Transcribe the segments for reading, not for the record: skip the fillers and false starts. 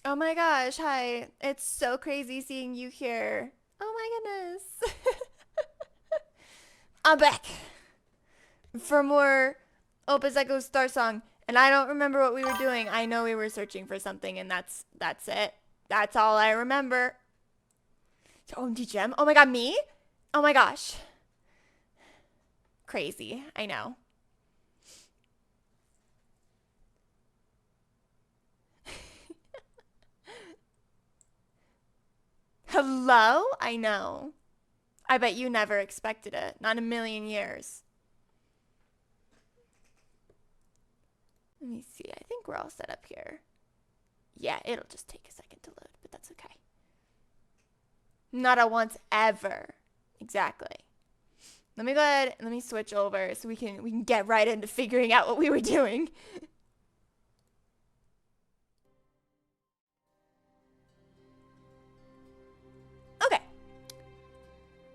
Oh my gosh, hi. It's so crazy seeing you here. Oh my goodness. I'm back for more Opus Echo Starsong. And I don't remember what we were doing. I know we were searching for something and that's it. That's all I remember. OMG Gem? Oh my god, me? Oh my gosh. Crazy. I know. Hello? I know. I bet you never expected it. Not in a million years. Let me see. I think we're all set up here. Yeah, it'll just take a second to load, but that's okay. Not a once ever. Exactly. Let me go ahead and let me switch over so we can get right into figuring out what we were doing. Okay.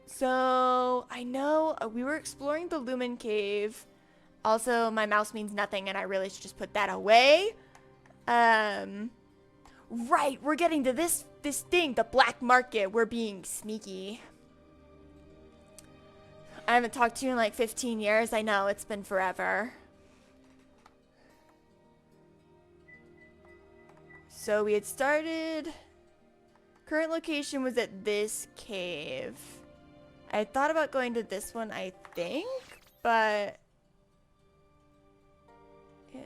So I know we were exploring the Lumen Cave. Also, my mouse means nothing, and I really should just put that away. Um, right, we're getting to this thing, the black market. We're being sneaky. I haven't talked to you in like 15 years. I know, it's been forever. So we had started. Current location was at this cave. I thought about going to this one, I think, but yeah.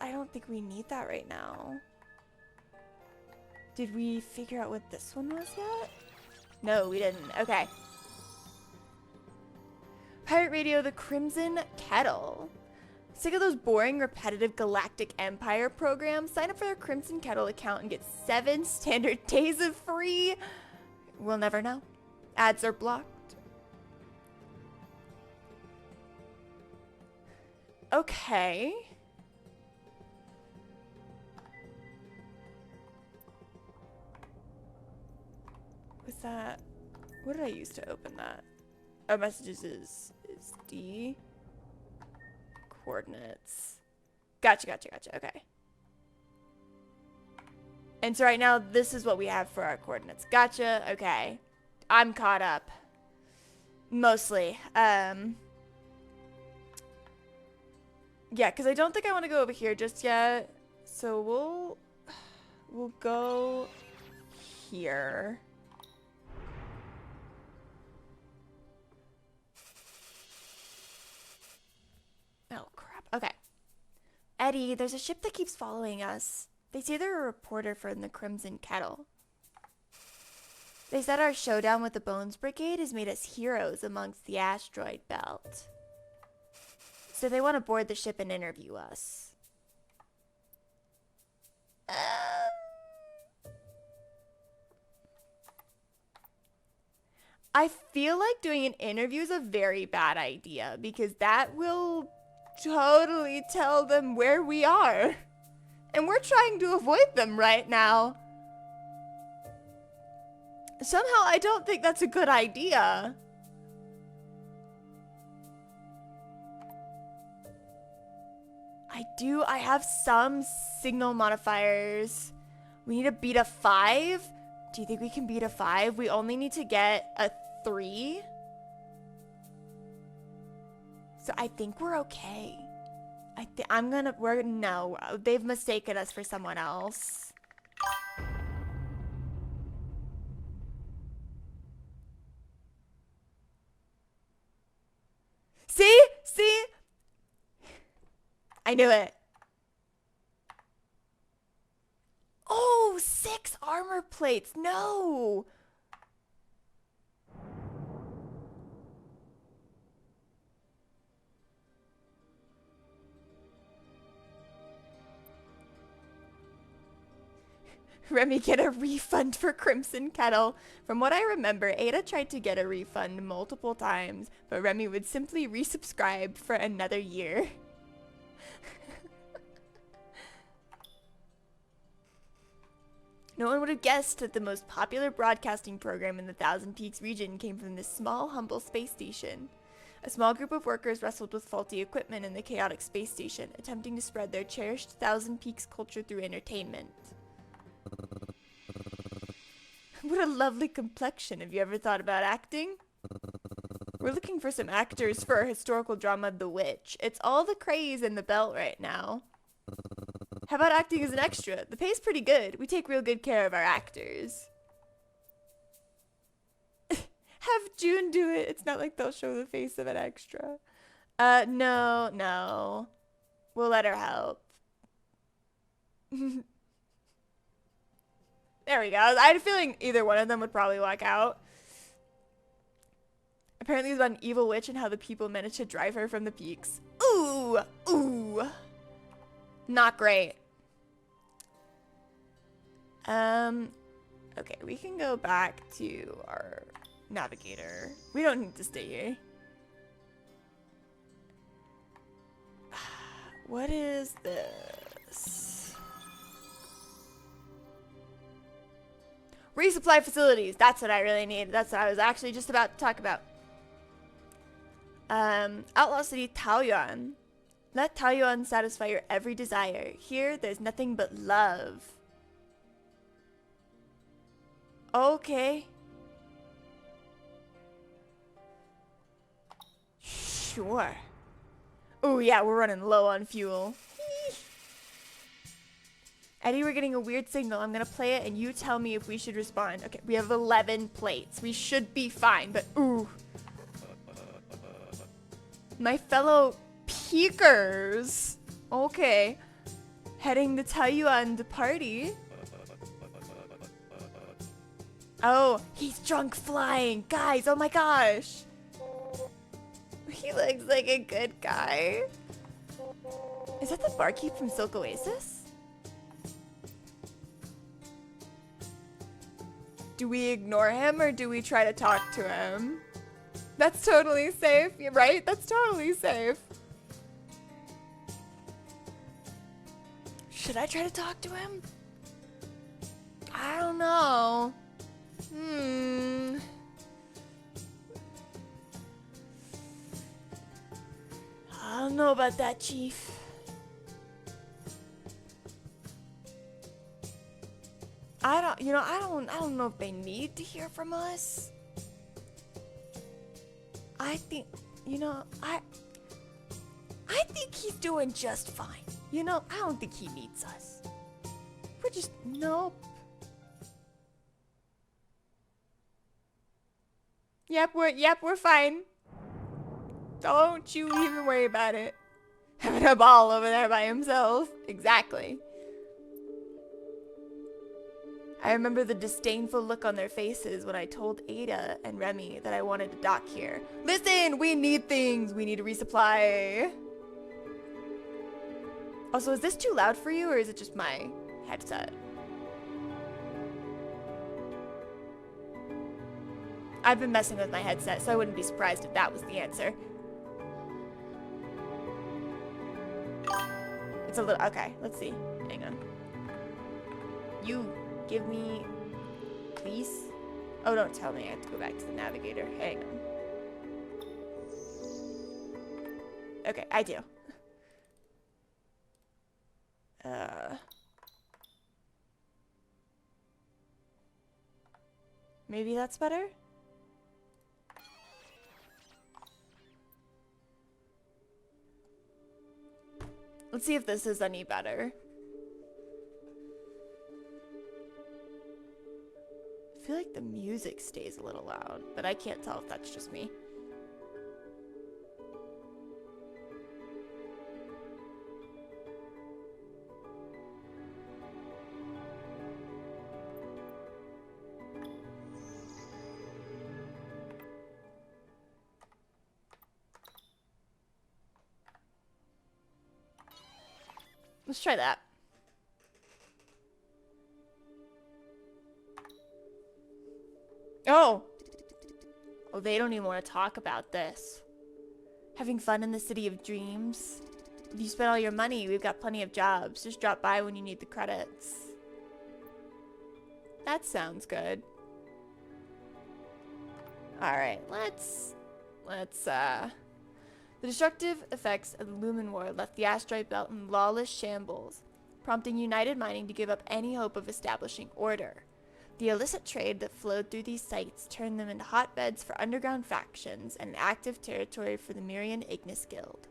I don't think we need that right now. Did we figure out what this one was yet? No, we didn't. Okay. Pirate Radio, the Crimson Kettle. Sick of those boring, repetitive Galactic Empire programs? Sign up for their Crimson Kettle account and get 7 standard days of free. We'll never know. Ads are blocked. Okay. Was that... What did I use to open that? Oh, messages is D. Coordinates. Gotcha. Okay. And so right now, this is what we have for our coordinates. Gotcha. Okay. I'm caught up. Mostly. Yeah, because I don't think I want to go over here just yet. So we'll go here. Oh, crap. Okay. Eddie, there's a ship that keeps following us. They say they're a reporter from the Crimson Kettle. They said our showdown with the Bones Brigade has made us heroes amongst the asteroid belt. So they want to board the ship and interview us. I feel like doing an interview is a very bad idea because that will totally tell them where we are. And we're trying to avoid them right now. Somehow I don't think that's a good idea. I have some signal modifiers. We need to beat a 5. Do you think we can beat a 5? We only need to get a 3. So I think we're okay. No, they've mistaken us for someone else. See? I knew it. Oh, 6 armor plates. No. Remy get a refund for Crimson Kettle. From what I remember, Ada tried to get a refund multiple times, but Remy would simply resubscribe for another year. No one would have guessed that the most popular broadcasting program in the Thousand Peaks region came from this small, humble space station. A small group of workers wrestled with faulty equipment in the chaotic space station, attempting to spread their cherished Thousand Peaks culture through entertainment. What a lovely complexion. Have you ever thought about acting? We're looking for some actors for our historical drama, The Witch. It's all the craze in the belt right now. How about acting as an extra? The pay's pretty good. We take real good care of our actors. Have June do it. It's not like they'll show the face of an extra. No. We'll let her help. There we go. I had a feeling either one of them would probably walk out. Apparently it's about an evil witch and how the people managed to drive her from the peaks. Ooh. Not great. Okay, we can go back to our navigator. We don't need to stay here. What is this? Resupply facilities. That's what I really need. That's what I was actually just about to talk about. Outlaw City Taoyuan. Let Taoyuan satisfy your every desire. Here, there's nothing but love. Okay. Sure. Oh yeah, we're running low on fuel. Eddie, we're getting a weird signal. I'm gonna play it and you tell me if we should respond. Okay, we have 11 plates. We should be fine, but ooh. My fellow peekers. Okay. Heading to Taoyuan to party. Oh, he's drunk flying. Guys, oh my gosh. He looks like a good guy. Is that the barkeep from Silk Oasis? Do we ignore him or do we try to talk to him? That's totally safe, right? That's totally safe. Should I try to talk to him? I don't know. I don't know about that, Chief. I don't know if they need to hear from us. I think, I think he's doing just fine. I don't think he needs us. We're just, nope. Yep, we're fine. Don't you even worry about it. Having a ball over there by himself. Exactly. I remember the disdainful look on their faces when I told Ada and Remy that I wanted to dock here. Listen, we need things. We need to resupply. Also, is this too loud for you or is it just my headset? I've been messing with my headset, so I wouldn't be surprised if that was the answer. It's a little, okay, let's see. Hang on. You give me, please? Oh, don't tell me I have to go back to the navigator. Hang on. Okay, I do. Maybe that's better? Let's see if this is any better. I feel like the music stays a little loud, but I can't tell if that's just me. Let's try that. Oh, they don't even want to talk about this. Having fun in the city of dreams. If you spend all your money, we've got plenty of jobs. Just drop by when you need the credits. That sounds good. All right, let's The destructive effects of the Lumen War left the asteroid belt in lawless shambles, prompting United Mining to give up any hope of establishing order. The illicit trade that flowed through these sites turned them into hotbeds for underground factions and an active territory for the Mirian Ignis Guild.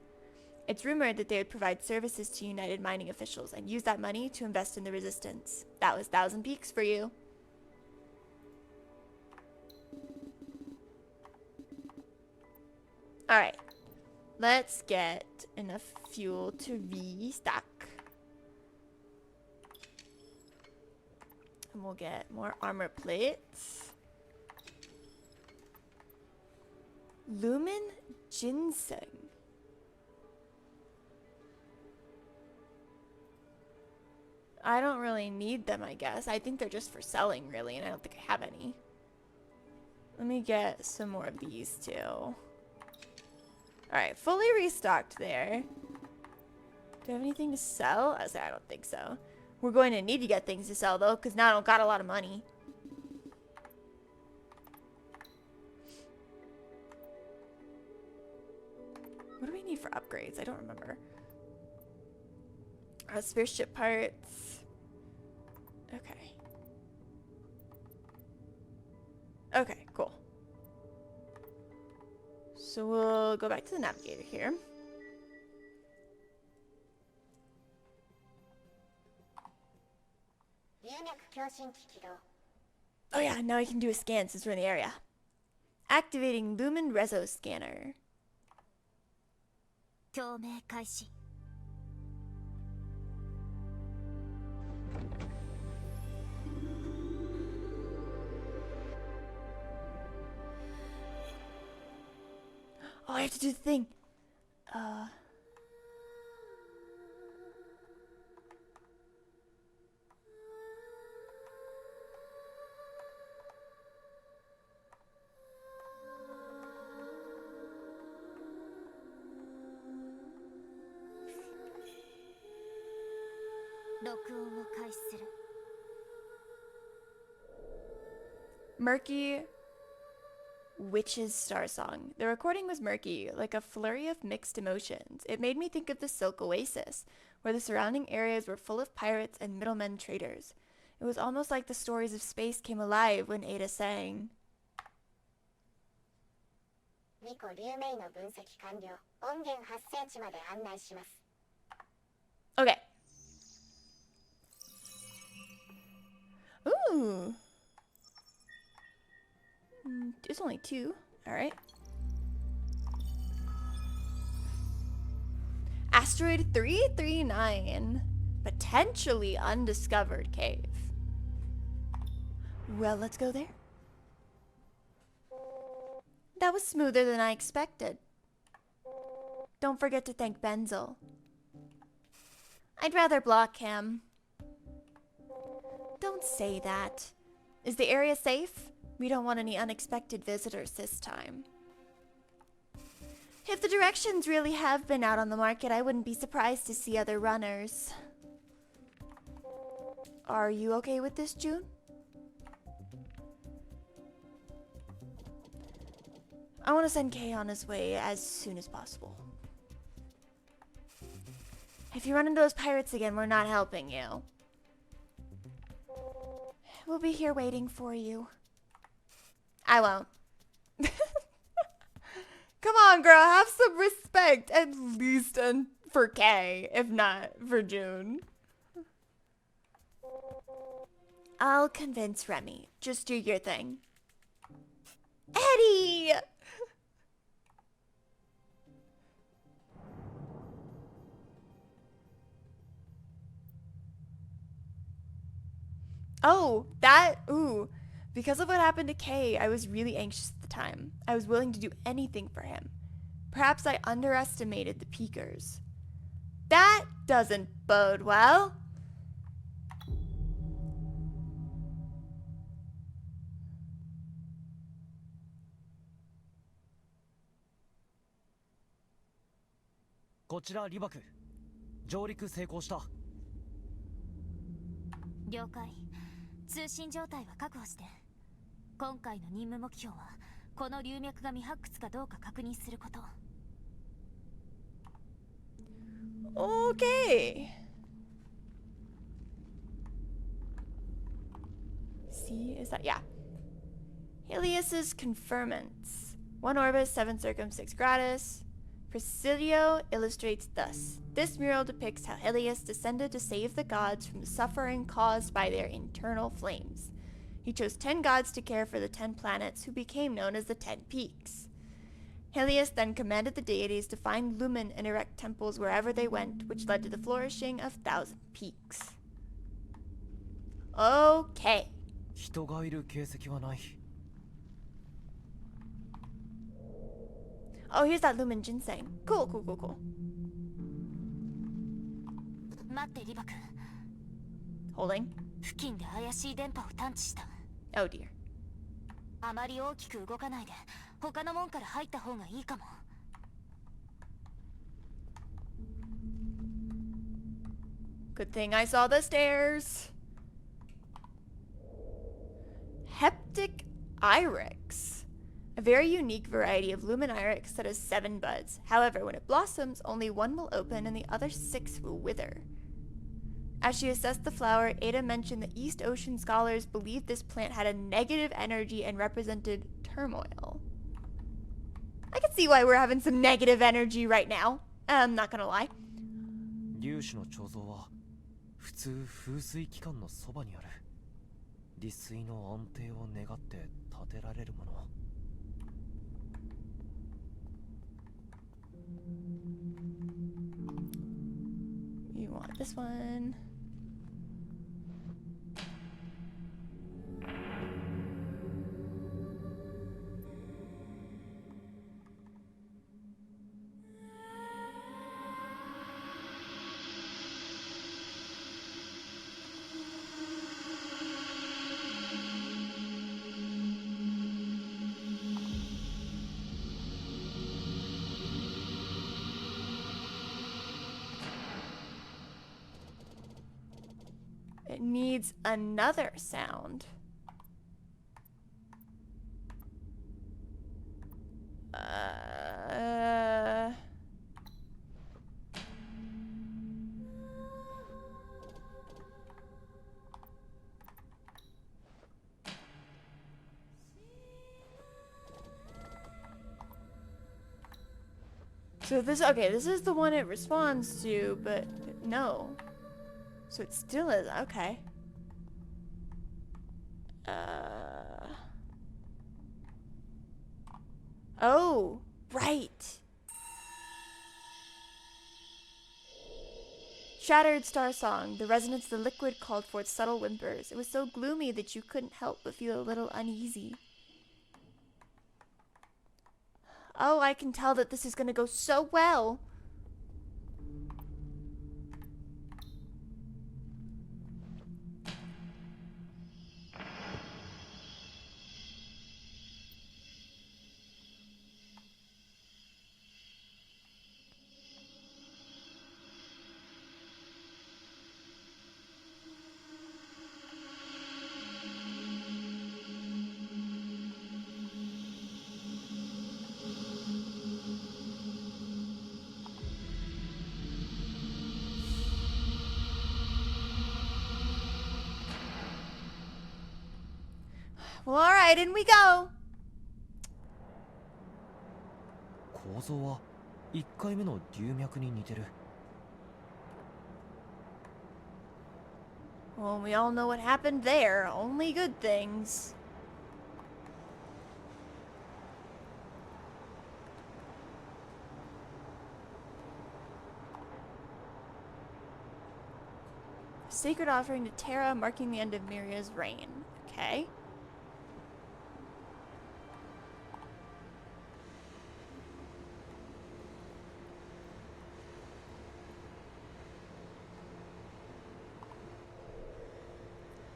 It's rumored that they would provide services to United Mining officials and use that money to invest in the resistance. That was Thousand Peaks for you. Alright. Let's get enough fuel to restock. And we'll get more armor plates. Lumen Ginseng. I don't really need them, I guess. I think they're just for selling, really, and I don't think I have any. Let me get some more of these, too. Alright, fully restocked there. Do I have anything to sell? I don't think so. We're going to need to get things to sell, though, because now I don't got a lot of money. What do we need for upgrades? I don't remember. Spaceship parts. Okay. Okay, cool. So we'll go back to the navigator here. Oh yeah, now I can do a scan since we're in the area. Activating Lumen Reso Scanner. Oh, I have to do the thing. Murky Witch's Starsong. The recording was murky, like a flurry of mixed emotions. It made me think of the Silk Oasis, where the surrounding areas were full of pirates and middlemen traders. It was almost like the stories of space came alive when Ada sang. Okay. Ooh. There's only 2. Alright. Asteroid 339. Potentially undiscovered cave. Well, let's go there. That was smoother than I expected. Don't forget to thank Benzel. I'd rather block him. Don't say that. Is the area safe? We don't want any unexpected visitors this time. If the directions really have been out on the market, I wouldn't be surprised to see other runners. Are you okay with this, June? I want to send Kay on his way as soon as possible. If you run into those pirates again, we're not helping you. We'll be here waiting for you. I won't. Come on, girl. Have some respect. At least for Kay, if not for June. I'll convince Remy. Just do your thing. Eddie! Oh, ooh. Because of what happened to Kay, I was really anxious at the time. I was willing to do anything for him. Perhaps I underestimated the Peakers. That doesn't bode well. Okay. See, is that, yeah. Helios's conferments. 1 orbis, 7 circum, 6 gratis. Presidio illustrates thus. This mural depicts how Helios descended to save the gods from the suffering caused by their internal flames. He chose 10 gods to care for the 10 planets, who became known as the 10 Peaks. Helios then commanded the deities to find lumen and erect temples wherever they went, which led to the flourishing of 1,000 peaks. Okay. 人がいる形跡はない。 Oh, here's that lumen ginseng. Cool, cool, cool, cool. 待ってリバ君 Holding. 付近で怪しい電波を探知した Oh dear. あまり大きく動かないで他の門から入った方がいいかも Good thing I saw the stairs. Heptic iris. A very unique variety of lumen iris that has 7 buds. However, when it blossoms, only 1 will open and the other 6 will wither. As she assessed the flower, Ada mentioned that East Ocean scholars believed this plant had a negative energy and represented turmoil. I can see why we're having some negative energy right now. I'm not gonna lie. 粒子の彫像は普通風水機関のそばにある。利水の安定を願って建てられるもの。 You want this one. It needs another sound. So this, okay, this is the one it responds to, but no. So it still is, okay. Oh, right. Shattered Starsong, the resonance of the liquid called forth subtle whimpers. It was so gloomy that you couldn't help but feel a little uneasy. Oh, I can tell that this is gonna go so well. Well, alright, in we go. 構造は1回目の龍脈に似てる。 Well, we all know what happened there. Only good things. Sacred offering to Terra, marking the end of Miria's reign. Okay.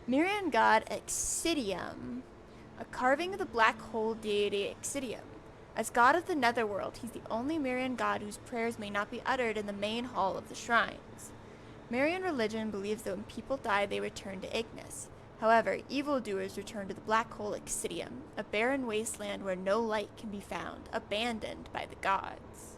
Mirian god Exidium, a carving of the black hole deity Exidium. As god of the netherworld, he's the only Mirian god whose prayers may not be uttered in the main hall of the shrines. Mirian religion believes that when people die, they return to Ignis. However, evildoers return to the black hole Exidium, a barren wasteland where no light can be found, abandoned by the gods.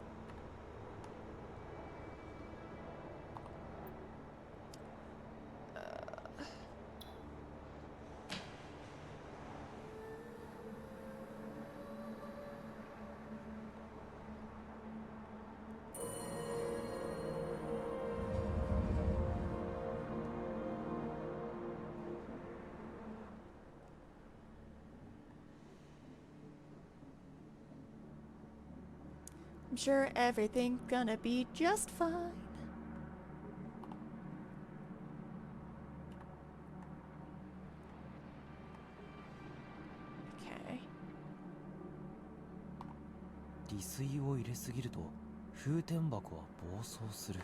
I'm sure everything's gonna be just fine. Okay. 利水を入れすぎると風天箱は暴走する。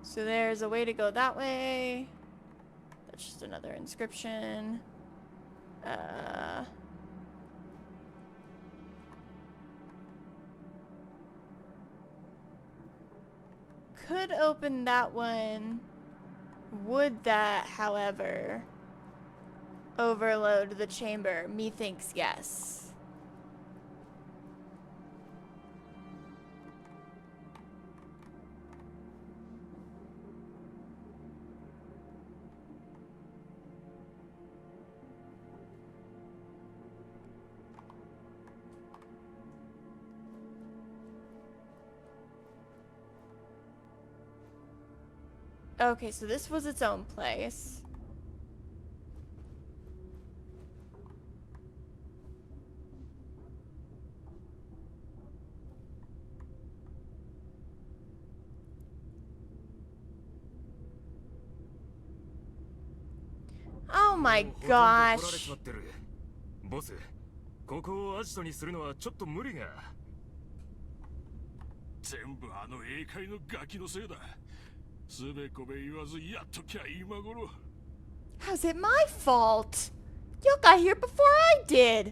So there's a way to go that way. That's just another inscription. Could open that one. Would that, however, overload the chamber? Methinks yes. Okay, so this was its own place. Oh my gosh. ボス、ここをアジトにするのはちょっと無理が。全部あの英会のガキのせいだ。つべこべ言わずやっときゃ今頃。How's it my fault? You got here before I did.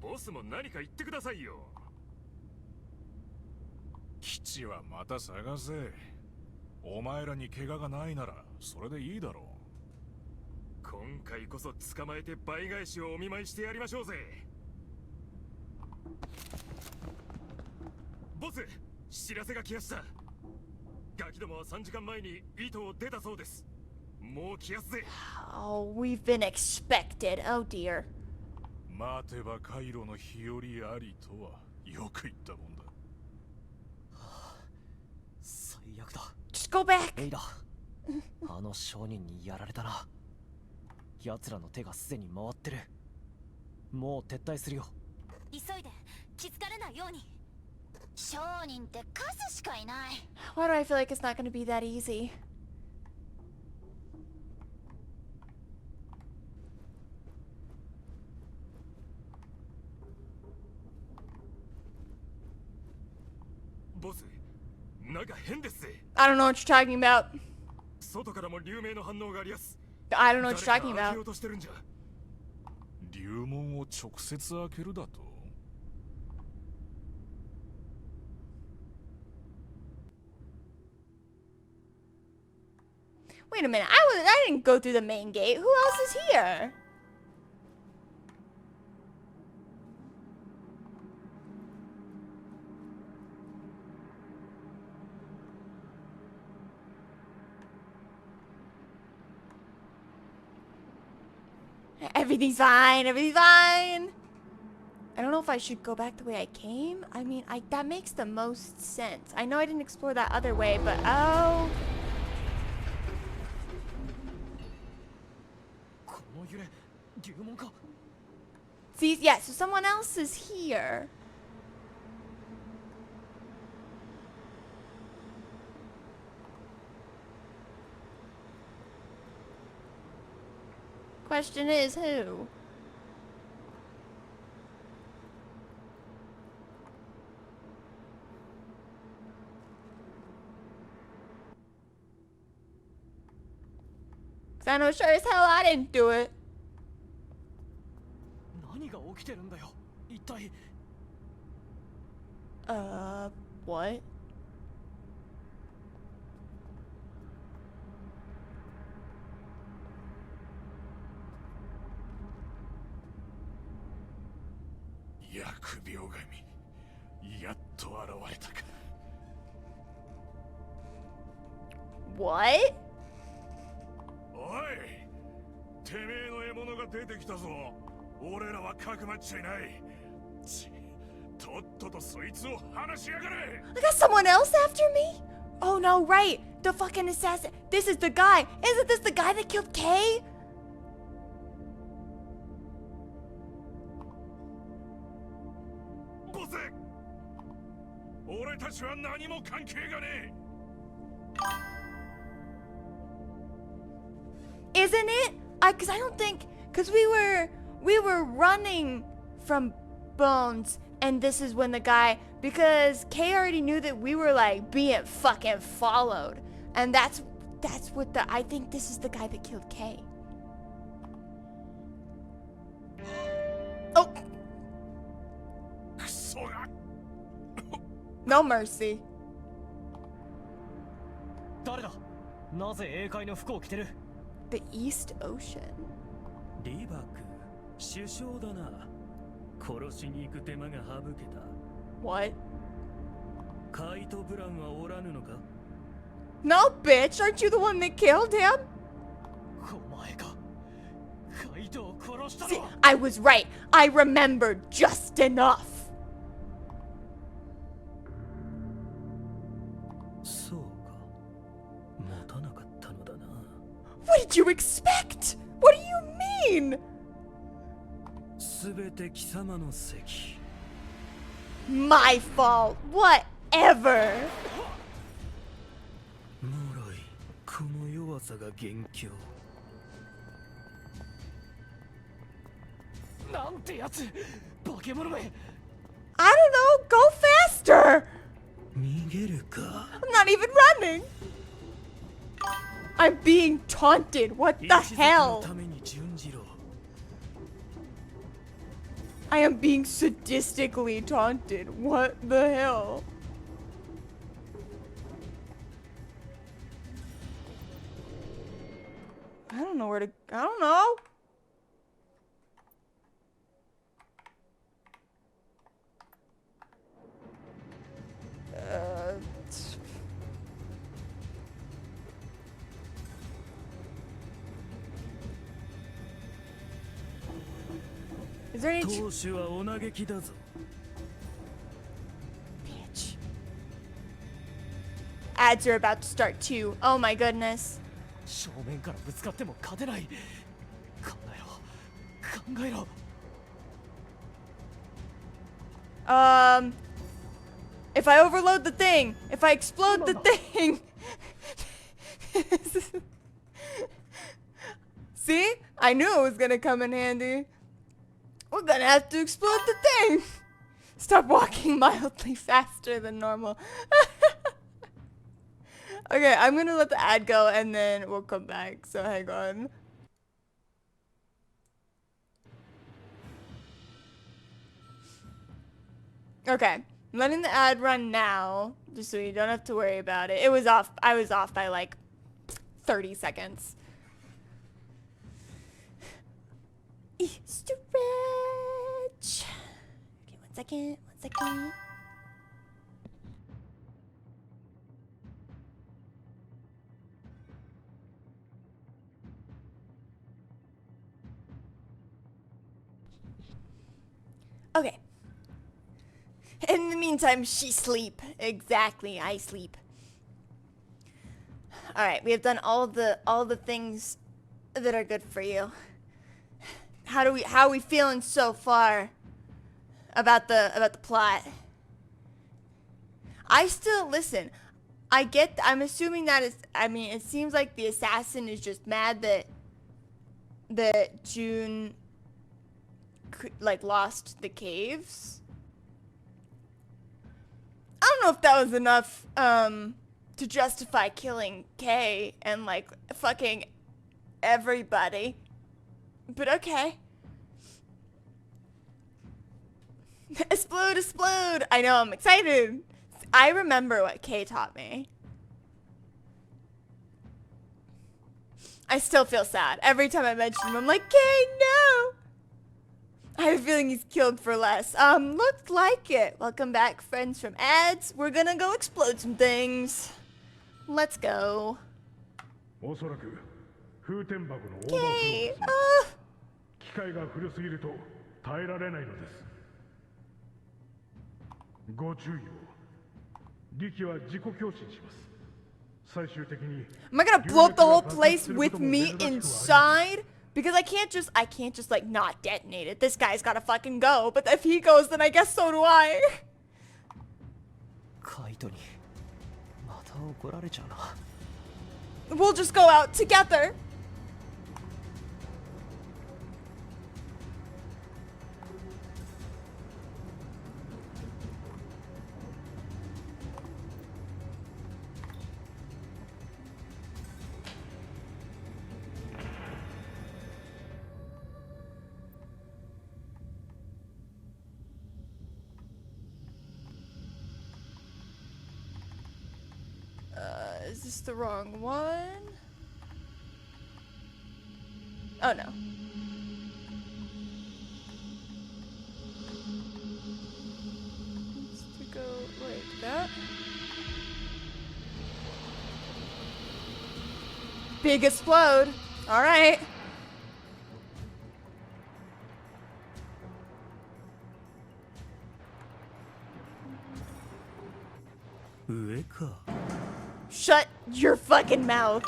ボスも何か言ってくださいよ。基地はまた探せ。お前らに怪我がないならそれでいいだろう。今回こそ捕まえて倍返しをお見舞いしてやりましょうぜ。ボス、知らせが来やした。ガキどもは3時間前に糸を出たそうです。もう来やすぜ。Oh, we've been expected. Oh dear. 待てば回路の日和ありとはよく言ったもんだ。最悪だ。 Just go back. エイダ、あの商人にやられたな。奴らの手がすでに回ってる。もう撤退するよ。急いで気づかれないように。商人って数しかいない。 Why do I feel like it's not going to be that easy? Boss, なんか変ですぜ。 I don't know what you're talking about. 外からも流明の反応がありやす。 I don't know what you're 誰 talking か開け about. ようとしてるんじゃ。流門を直接開けるだと。Wait a minute. I didn't go through the main gate. Who else is here? Everything's fine. Everything's fine. I don't know if I should go back the way I came. I mean, that makes the most sense. I know I didn't explore that other way, but oh. この揺れ、流門か。 See, yeah, so someone else is here. Question is who? Cause I know sure as hell I didn't do it. 何が起きてるんだよ。一体。 What? What? おい、てめえの獲物が出てきたぞ。俺らはかくまっちゃいない。とっととそいつを話しやがれ。 I got someone else after me? Oh no, right. The fucking assassin. This is the guy. Isn't this the guy that killed Kay? 俺たちは何も関係がねえ。 Isn't it? Cause I don't think, cause we were running from Bones, and this is when the guy, because Kay already knew that we were like being fucking followed, and that's what I think this is the guy that killed Kay. Oh, クソが no mercy. 誰だ。なぜ英会の服を着てる。 The East Ocean. リバク首相だな。殺しに行く手間が省けた。 What? カイト・ブランはおらぬのか。 No, bitch. Aren't you the one that killed him? お前か。カイトを殺した See, のは。 I was right. I remembered just enough. そうか。持たなかったのだな。 What did you expect? What do you mean? すべて貴様の責。 My fault. Whatever. もろい。この弱さが元凶。なんてやつ。化け物め。 I don't know. Go faster. 逃げるか。 I'm not even running. I'm being taunted. What the 一族の hell? ために準じろ。 I am being sadistically taunted. What the hell? I don't know where to. I don't know. Uh, Is there any? 投手はお嘆きだぞ。 Bitch. Ads are about to start too. Oh my goodness. 正面からぶつかっても勝てない。考えろ。考えろ。 If I overload the thing, if I explode the thing. See? I knew it was gonna come in handy. We're gonna have to explode the thing. Stop walking mildly faster than normal. Okay, I'm gonna let the ad go and then we'll come back. So hang on. Okay, I'm letting the ad run now, just so you don't have to worry about it. It was off. I was off by like 30 seconds. Stretch. Okay, 1 second. 1 second. Okay. In the meantime, she sleep. Exactly, I sleep. All right, we have done all the things that are good for you. How are we feeling so far about the plot? I still listen. I'm assuming that is. I mean, it seems like the assassin is just mad that June like lost the caves. I don't know if that was enough to justify killing Kay and like fucking everybody. But okay. Explode, explode. I know, I'm excited. I remember what Kay taught me. I still feel sad. Every time I mention him, I'm like, Kay, no! I have a feeling he's killed for less. Looked like it. Welcome back, friends from ads. We're gonna go explode some things. Let's go. おそらく風天箱のオーバーフロー Kay, です。機械が古すぎると耐えられないのです。ご注意を。力は自己強振します。最終的に am I gonna blow up the whole place with me inside? Because I can't just like not detonate it. This guy's gotta fucking go. But if he goes, then I guess so do I. こカイトにまた怒られちゃうな。 We'll just go out together. Is this the wrong one? Oh no. Needs to go like that. Big explode. All right. Shut your fucking mouth.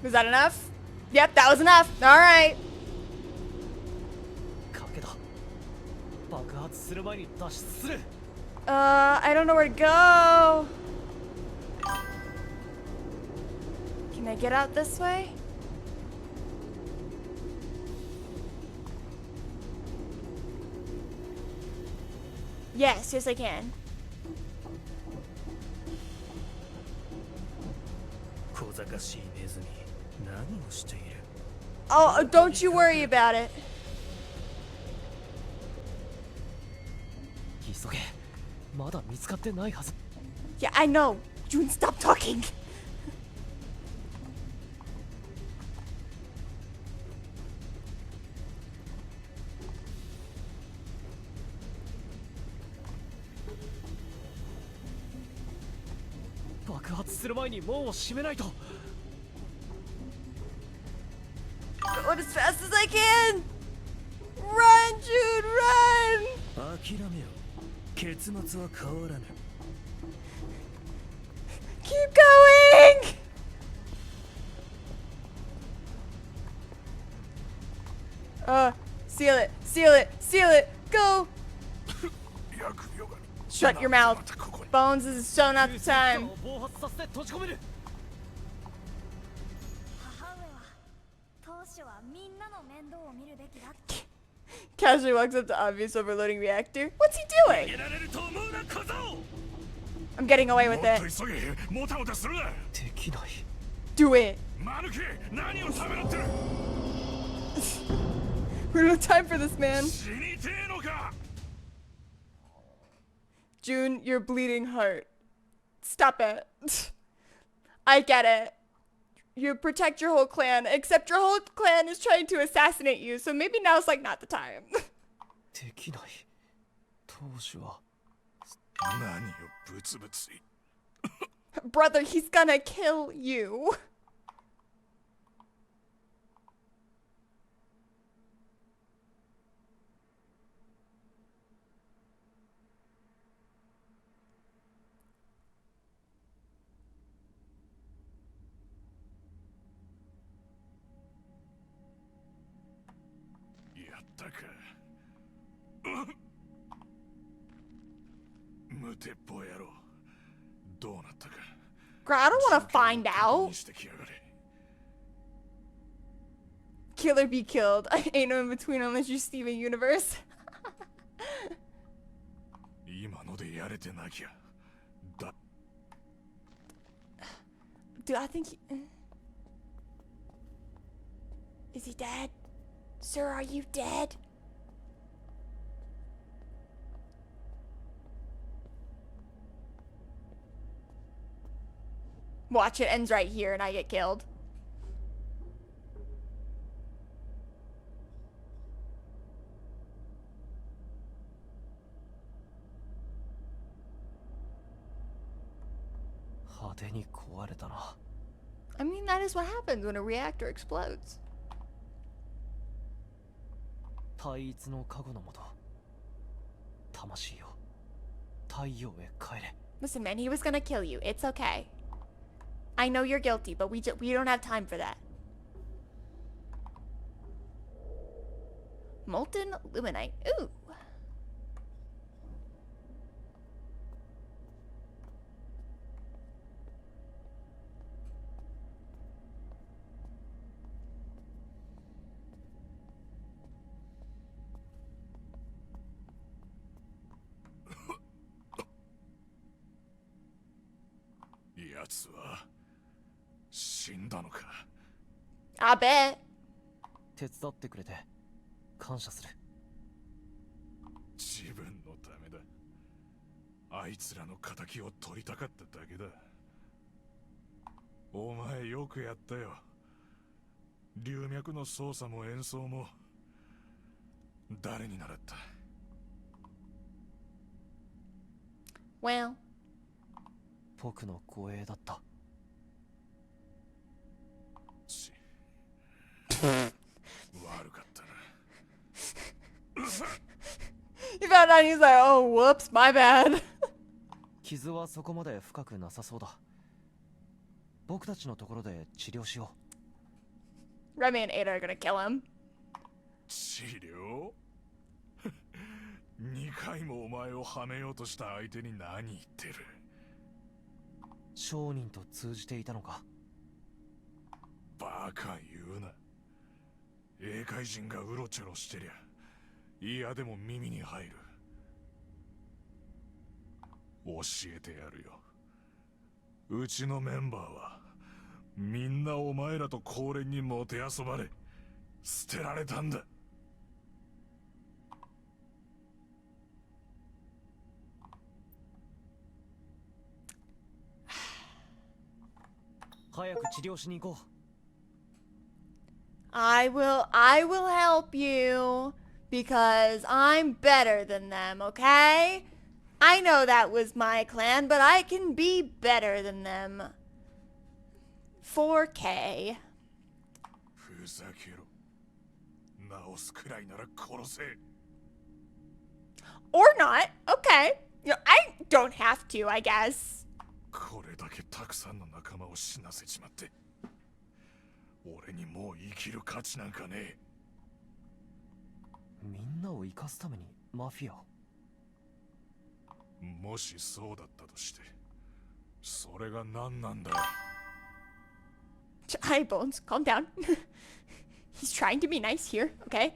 Was that enough? Yep, that was enough. All right. 賭けだ。爆発する前に脱出する。 I don't know where to go. Can I get out this way? Yes, yes I can. 小賢しいネズミ、何をしている？ Oh, don't you worry about it. 急げ。まだ見つかってないはず。 Yeah, I know. June, stop talking. Going as fast as I can. Run, June, run. 諦めよ。結末は変わらぬ。 Keep going. Seal it, seal it, seal it. Go. Shut your mouth. Bones, this is so not the time. 暴発させて閉じ込める。母上は当初はみんなの面倒を見るべきだって。 Casually walks up to obvious overloading reactor. What's he doing? やられると思うな小僧。 I'm getting away with もっ it. と急げ。もたもたするな。できない。 Do it. マヌケ、何をためらってる。 We don't have time for this, man. 死にてえのか。 June, your bleeding heart. Stop it. I get it. You protect your whole clan, except your whole clan is trying to assassinate you, so maybe now's like not the time. できない。当主は。何よブツブツ。 Brother, he's gonna kill you. Girl, I don't want to find out. Kill or be killed. I ain't no in between unless you Steven Universe. Dude, I think he... Is he dead? Sir, are you dead? Watch, it ends right here and I get killed. 派手に壊れたな。 I mean, that is what happens when a reactor explodes. 対一の加護のもと、魂よ、太陽へ帰れ。 Listen, man, he was gonna kill you. It's okay. I know you're guilty, but we don't have time for that. Molten Luminite. Ooh. Yatsu やつは死んだのか。 I bet. 手伝ってくれて感謝する。自分のためだ。あいつらの仇を取りたかっただけだ。お前よくやったよ。龍脈の操作も演奏も誰に習った？ Well. 僕の護衛だった。悪かったな。 He found out and he's like, oh, whoops, my bad. 傷はそこまで深くなさそうだ。僕たちのところで治療しよう。 Remy and Ada are gonna kill him. 治療2回もお前をはめようとした相手に何言ってる。商人と通じていたのか。バカ言うな。英海人がうろちょろしてりゃ嫌でも耳に入る。教えてやるよ。うちのメンバーはみんなお前らと高廉にもてあそばれ捨てられたんだ。早く治療しに行こう。 I will help you because I'm better than them, okay? I know that was my clan, but I can be better than them. 4K. ふざけろ。直すくらいなら殺せ。 Or not, okay. You know, I don't have to, I guess. これだけたくさんの仲間を死なせちまって。俺にもう生きる価値なんかねえ。みんなを生かすためにマフィアを。もしそうだったとして、それが何なんだよ。Hi, Bones, calm down. He's trying to be nice here, okay?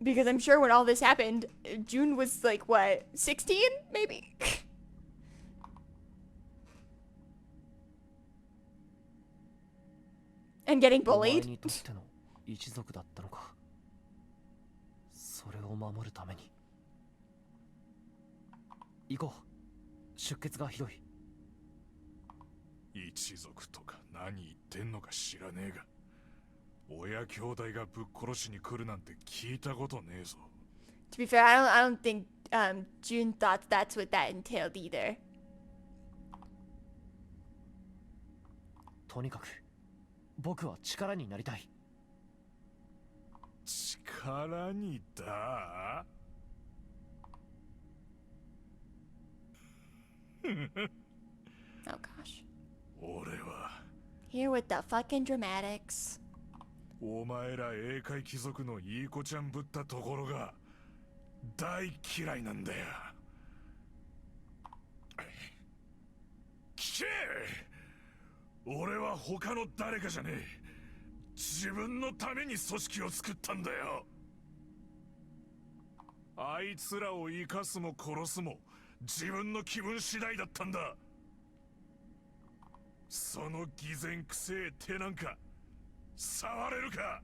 Because I'm sure when all this happened, June was like, what, 16, maybe? And getting お前 bullied. にとっての一族だったのか。それを守るために。行こう。出血がひどい。一族とか何言ってんのか知らねえが、親兄弟がぶっ殺しに来るなんて聞いたことねえぞ。 To be fair, I don't think June thought that's what that entailed either. とにかく僕は力になりたい。力にだOh gosh. 俺は Here with the fucking dramatics. お前ら英海貴族のいい子ちゃんぶったところが大嫌いなんだよ。聞け！俺は他の誰かじゃねえ。自分のために組織を作ったんだよ。あいつらを生かすも殺すも自分の気分次第だったんだ。その偽善くせえ手なんか触れるか。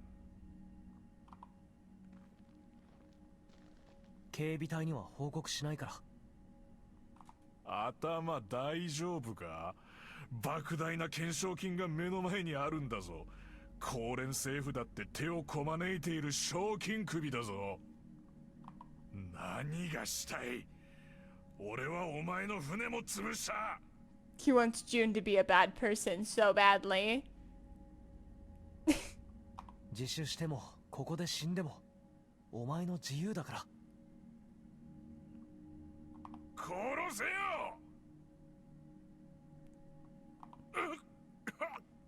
警備隊には報告しないから。頭大丈夫か？莫大な懸賞金が目の前にあるんだぞ。高連政府だって手をこまねいている賞金首だぞ。何がしたい？俺はお前の船も潰した。He wants June to be a bad person so badly. 自首してもここで死んでもお前の自由だから。殺せよ。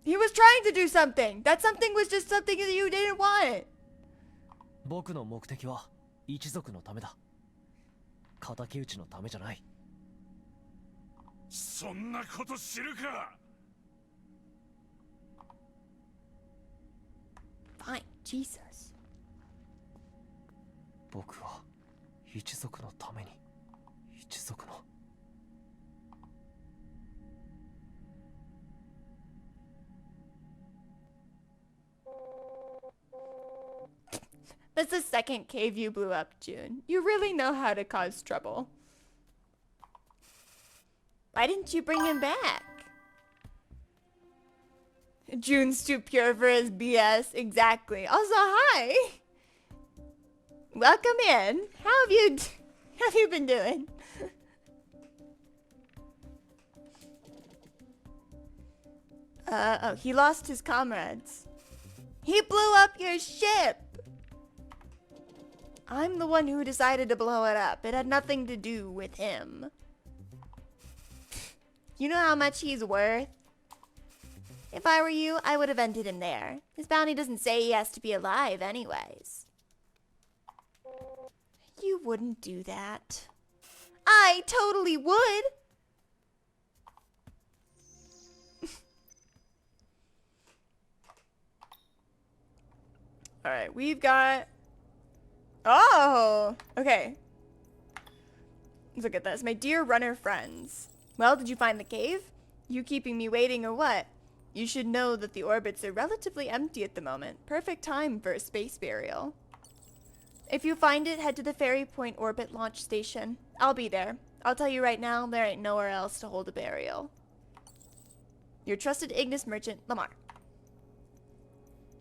He was trying to do something. That something was just something that you didn't want. 僕の目的は一族のためだ。敵討ちのためじゃない。そんなこと知るか。 Fine, Jesus. 僕は一族のために一族の。 That's the second cave you blew up, June. You really know how to cause trouble. Why didn't you bring him back? June's too pure for his BS. Exactly. Also, hi. Welcome in. How have you been doing? Oh, he lost his comrades. He blew up your ship. I'm the one who decided to blow it up. It had nothing to do with him. You know how much he's worth? If I were you, I would have ended him there. His bounty doesn't say he has to be alive anyways. You wouldn't do that. I totally would. Alright, we've got... Oh! Okay. Let's look at this. My dear runner friends. Well, did you find the cave? You keeping me waiting or what? You should know that the orbits are relatively empty at the moment. Perfect time for a space burial. If you find it, head to the Ferry Point Orbit Launch Station. I'll be there. I'll tell you right now, there ain't nowhere else to hold a burial. Your trusted Ignis merchant, Lamar.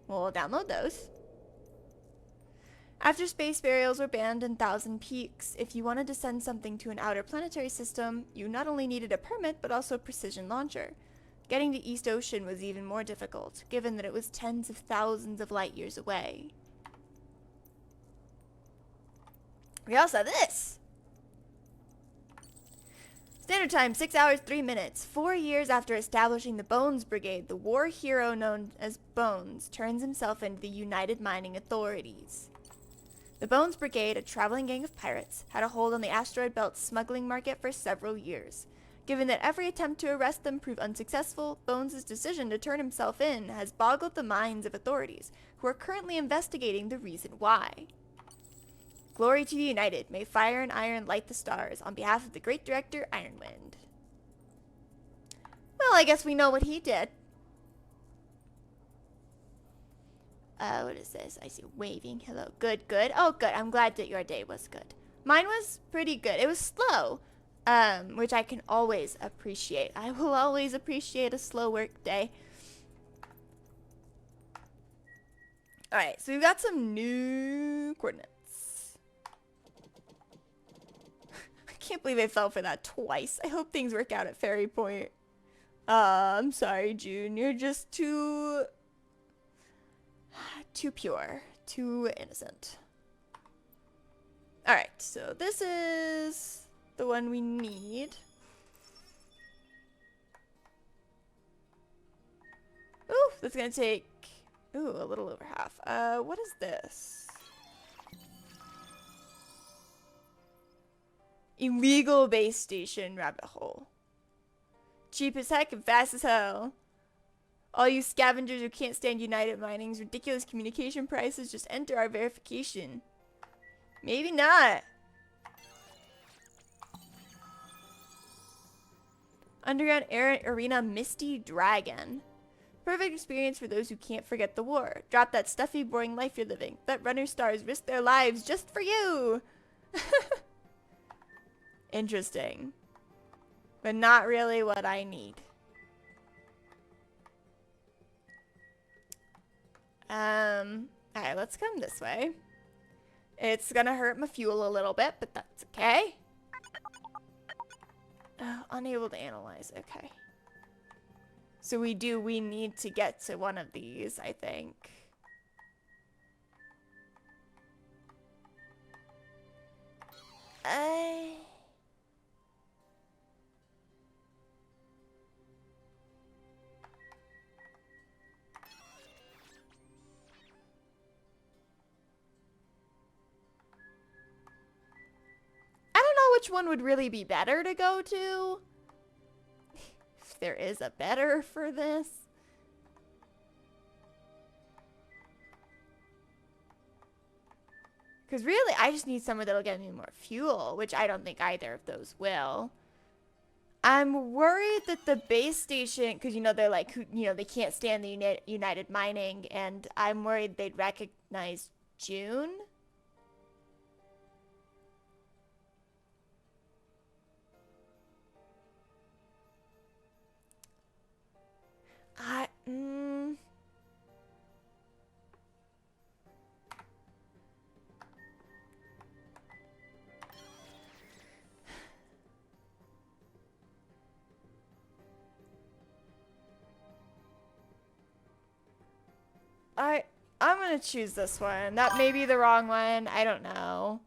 We'll download those. After space burials were banned in Thousand Peaks, if you wanted to send something to an outer planetary system, you not only needed a permit, but also a precision launcher. Getting to East Ocean was even more difficult, given that it was tens of thousands of light years away. We also have this! Standard time, 6 hours, 3 minutes. 4 years after establishing the Bones Brigade, the war hero known as Bones turns himself into the United Mining Authorities. The Bones Brigade, a traveling gang of pirates, had a hold on the asteroid belt's smuggling market for several years. Given that every attempt to arrest them proved unsuccessful, Bones' decision to turn himself in has boggled the minds of authorities, who are currently investigating the reason why. Glory to the United. May fire and iron light the stars. On behalf of the great director, Ironwind. Well, I guess we know what he did. What is this? I see waving. Hello. Good, good. Oh, good. I'm glad that your day was good. Mine was pretty good. It was slow, which I can always appreciate. I will always appreciate a slow work day. Alright, so we've got some new coordinates. I can't believe I fell for that twice. I hope things work out at Ferry Point. I'm sorry, June. You're just too pure, too innocent. Alright, so this is the one we need. Ooh, that's gonna take, a little over half. What is this? Illegal base station rabbit hole. Cheap as heck and fast as hell. All you scavengers who can't stand United Mining's ridiculous communication prices, just enter our verification. Maybe not. Underground Arena Misty Dragon. Perfect experience for those who can't forget the war. Drop that stuffy, boring life you're living. Let runner stars risk their lives just for you. Interesting. But not really what I need. Alright, let's come this way. It's gonna hurt my fuel a little bit, but that's okay. Unable to analyze. Okay. So we need to get to one of these, I think. I don't know which one would really be better to go to. If there is a better for this. Because really, I just need somewhere that'll get me more fuel, which I don't think either of those will. I'm worried that the base station, because, you know, they're like, you know, they can't stand the United Mining, and I'm worried they'd recognize June. I'm gonna choose this one. That may be the wrong one. I don't know.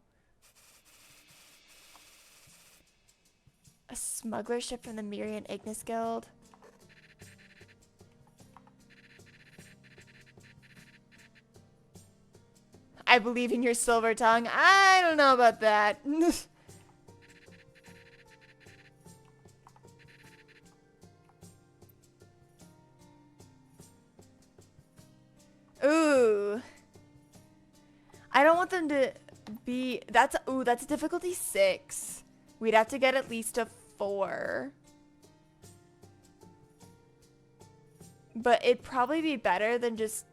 A smuggler ship from the Mirian Ignis Guild. I believe in your silver tongue. I don't know about that. Ooh. I don't want them to be... That's difficulty 6. We'd have to get at least a 4. But it'd probably be better than just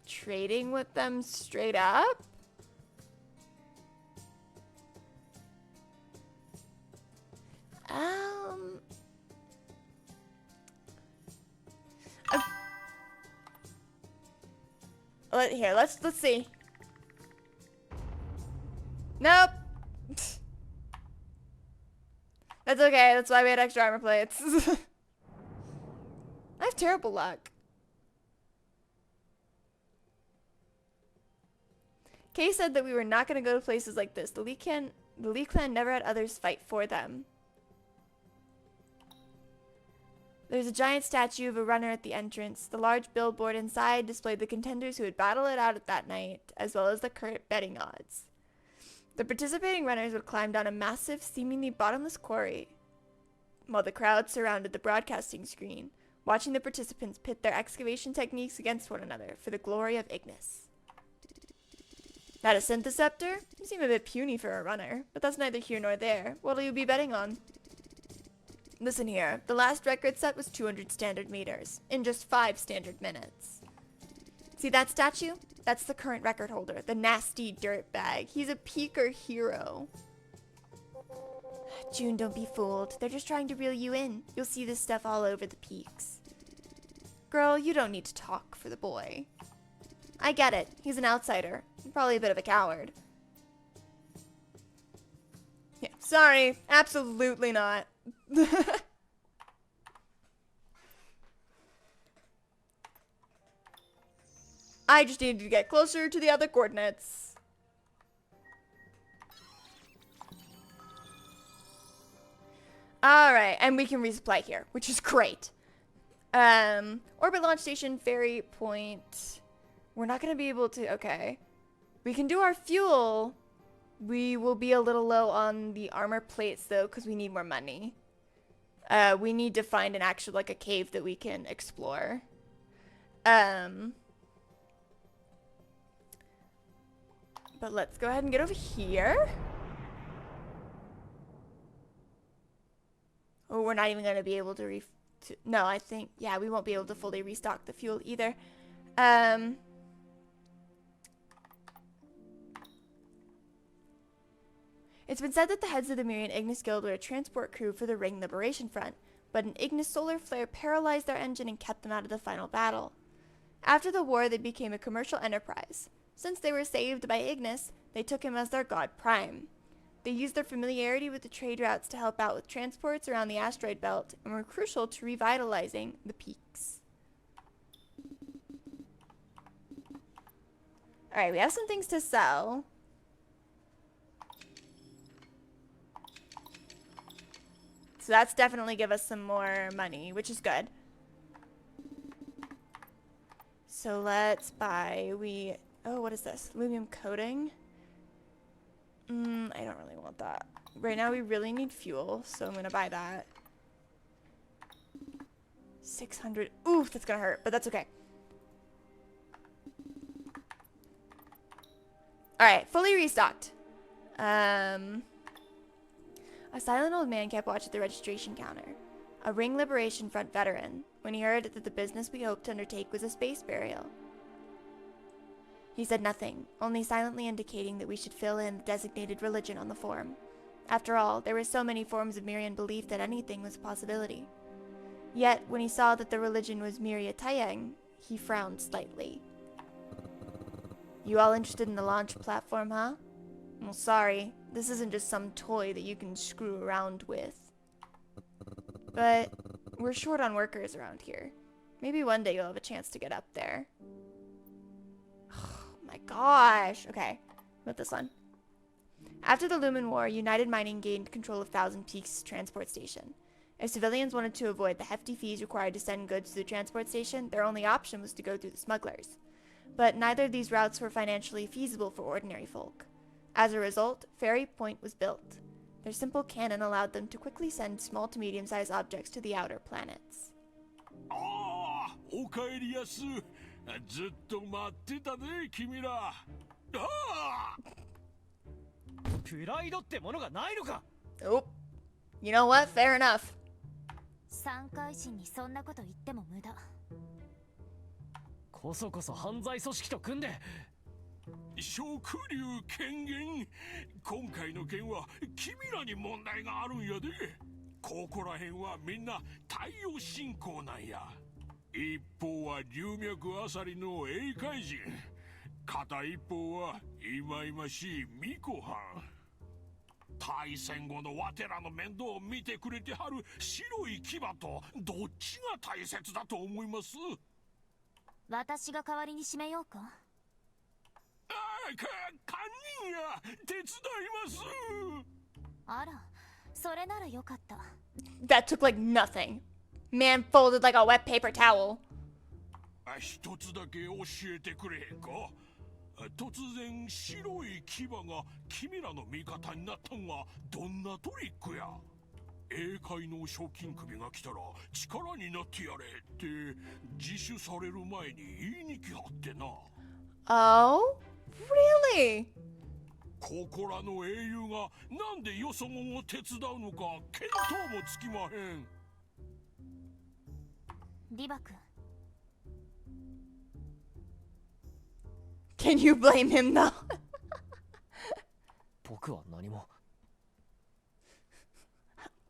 trading with them straight up. Here, let's see. Nope. That's okay. That's why we had extra armor plates. I have terrible luck. Kay said that we were not going to go to places like this. The Lee Clan never had others fight for them. There's a giant statue of a runner at the entrance. The large billboard inside displayed the contenders who would battle it out at that night, as well as the current betting odds. The participating runners would climb down a massive, seemingly bottomless quarry, while the crowd surrounded the broadcasting screen, watching the participants pit their excavation techniques against one another for the glory of Ignis. That a syntheceptor? You seem a bit puny for a runner, but that's neither here nor there. What'll you be betting on? Listen here, the last record set was 200 standard meters, in just 5 standard minutes. See that statue? That's the current record holder, the nasty dirtbag. He's a peaker hero. June, don't be fooled. They're just trying to reel you in. You'll see this stuff all over the peaks. Girl, you don't need to talk for the boy. I get it. He's an outsider. Probably a bit of a coward. Yeah, sorry. Absolutely not. I just needed to get closer to the other coordinates. Alright, and we can resupply here, which is great. Orbit launch station, ferry point. We're not going to be able to... Okay. We can do our fuel. We will be a little low on the armor plates, though, because we need more money. We need to find an actual, like, a cave that we can explore. But let's go ahead and get over here. Oh, we're not even going to be able to no, I think... Yeah, we won't be able to fully restock the fuel either. It's been said that the heads of the Mirian Ignis Guild were a transport crew for the Ring Liberation Front, but an Ignis solar flare paralyzed their engine and kept them out of the final battle. After the war, they became a commercial enterprise. Since they were saved by Ignis, they took him as their god prime. They used their familiarity with the trade routes to help out with transports around the asteroid belt and were crucial to revitalizing the peaks. Alright, we have some things to sell. So that's definitely give us some more money, which is good. So let's buy, oh, what is this? Aluminum coating? I don't really want that. Right now we really need fuel, so I'm gonna buy that. 600, oof, that's gonna hurt, but that's okay. Alright, fully restocked. A silent old man kept watch at the registration counter. A Ring Liberation Front veteran, when he heard that the business we hoped to undertake was a space burial. He said nothing, only silently indicating that we should fill in the designated religion on the form. After all, there were so many forms of Mirian belief that anything was a possibility. Yet, when he saw that the religion was Miria Tayang, he frowned slightly. You all interested in the launch platform, huh? Well, sorry, this isn't just some toy that you can screw around with. But we're short on workers around here. Maybe one day you'll have a chance to get up there. Oh my gosh. Okay, what about this one? After the Lumen War, United Mining gained control of Thousand Peaks transport station. If civilians wanted to avoid the hefty fees required to send goods to the transport station, their only option was to go through the smugglers. But neither of these routes were financially feasible for ordinary folk. As a result, Ferry Point was built. Their simple cannon allowed them to quickly send small to medium-sized objects to the outer planets. ああ、おかえりやす。ずっと待ってたね、君ら。ああ。プライドってものがないのか。 Oh, you know what? Fair enough. 三回心にそんなこと言っても無駄。こそこそ犯罪組織と組んで。食流権限。今回の件は君らに問題があるんやで。ここらへんはみんな太陽信仰なんや。一方は龍脈あさりの英海人。片一方は忌々しい巫女はん。大戦後のわてらの面倒を見てくれてはる白い牙とどっちが大切だと思います？私が代わりに締めようか。ああ、堪忍や。手伝います。あら、それならよかった。That took like nothing. Man folded like a wet paper towel. 一つだけ教えてくれへんか？突然白い牙が君らの味方になったんはどんなトリックや？英海の賞金首が来たら力になってやれって自首される前に言いに来はってな。Oh? Really? ここらの英雄がなんでよそ者を手伝うのか見当もつきまへん。リバ君。Can you blame him though? 僕は何も。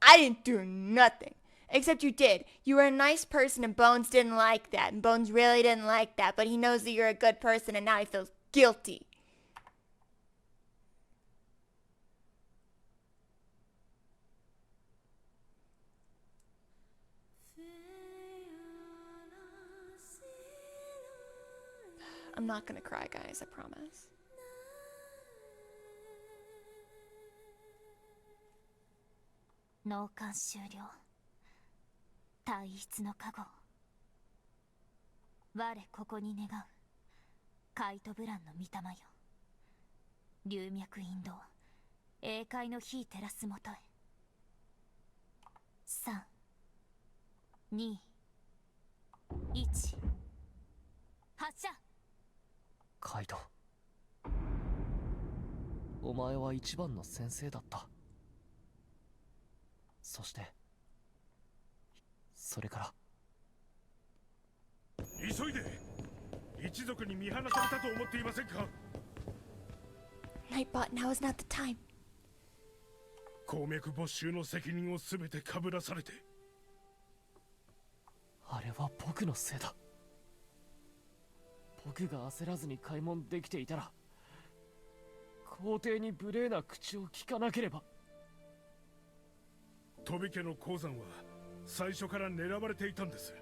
I didn't do nothing. Except you did. You were a nice person and Bones didn't like that. And Bones really didn't like that. But he knows that you're a good person and now he feels guilty. I'm not gonna cry, guys, I promise. 納棺終了。体質の加護。我ここに願う。カイトブランの御霊よ。龍脈引導。英海の火照らすもとへ。3、2、1。発射。カイト。お前は一番の先生だった。そしてそれから急いで。一族に見放されたと思っていませんか？ Nightbot, now is not the time. 鉱脈没収の責任を全てかぶらされて。あれは僕のせいだ。僕が焦らずに開門できていたら皇帝に無礼な口を聞かなければ。飛家の鉱山は最初から狙われていたんです。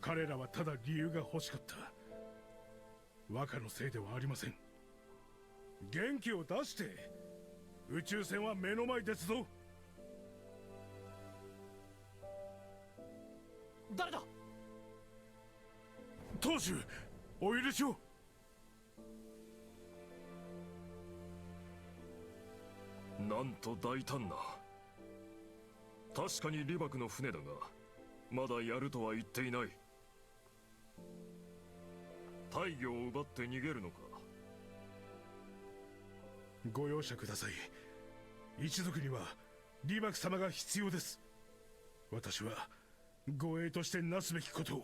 彼らはただ理由が欲しかった。和歌のせいではありません。元気を出して。宇宙船は目の前ですぞ。誰だ。当主、お許しを。なんと大胆な。確かに李牧の船だが、まだやるとは言っていない。大魚を奪って逃げるのか。ご容赦ください。一族には李牧様が必要です。私は護衛としてなすべきことを。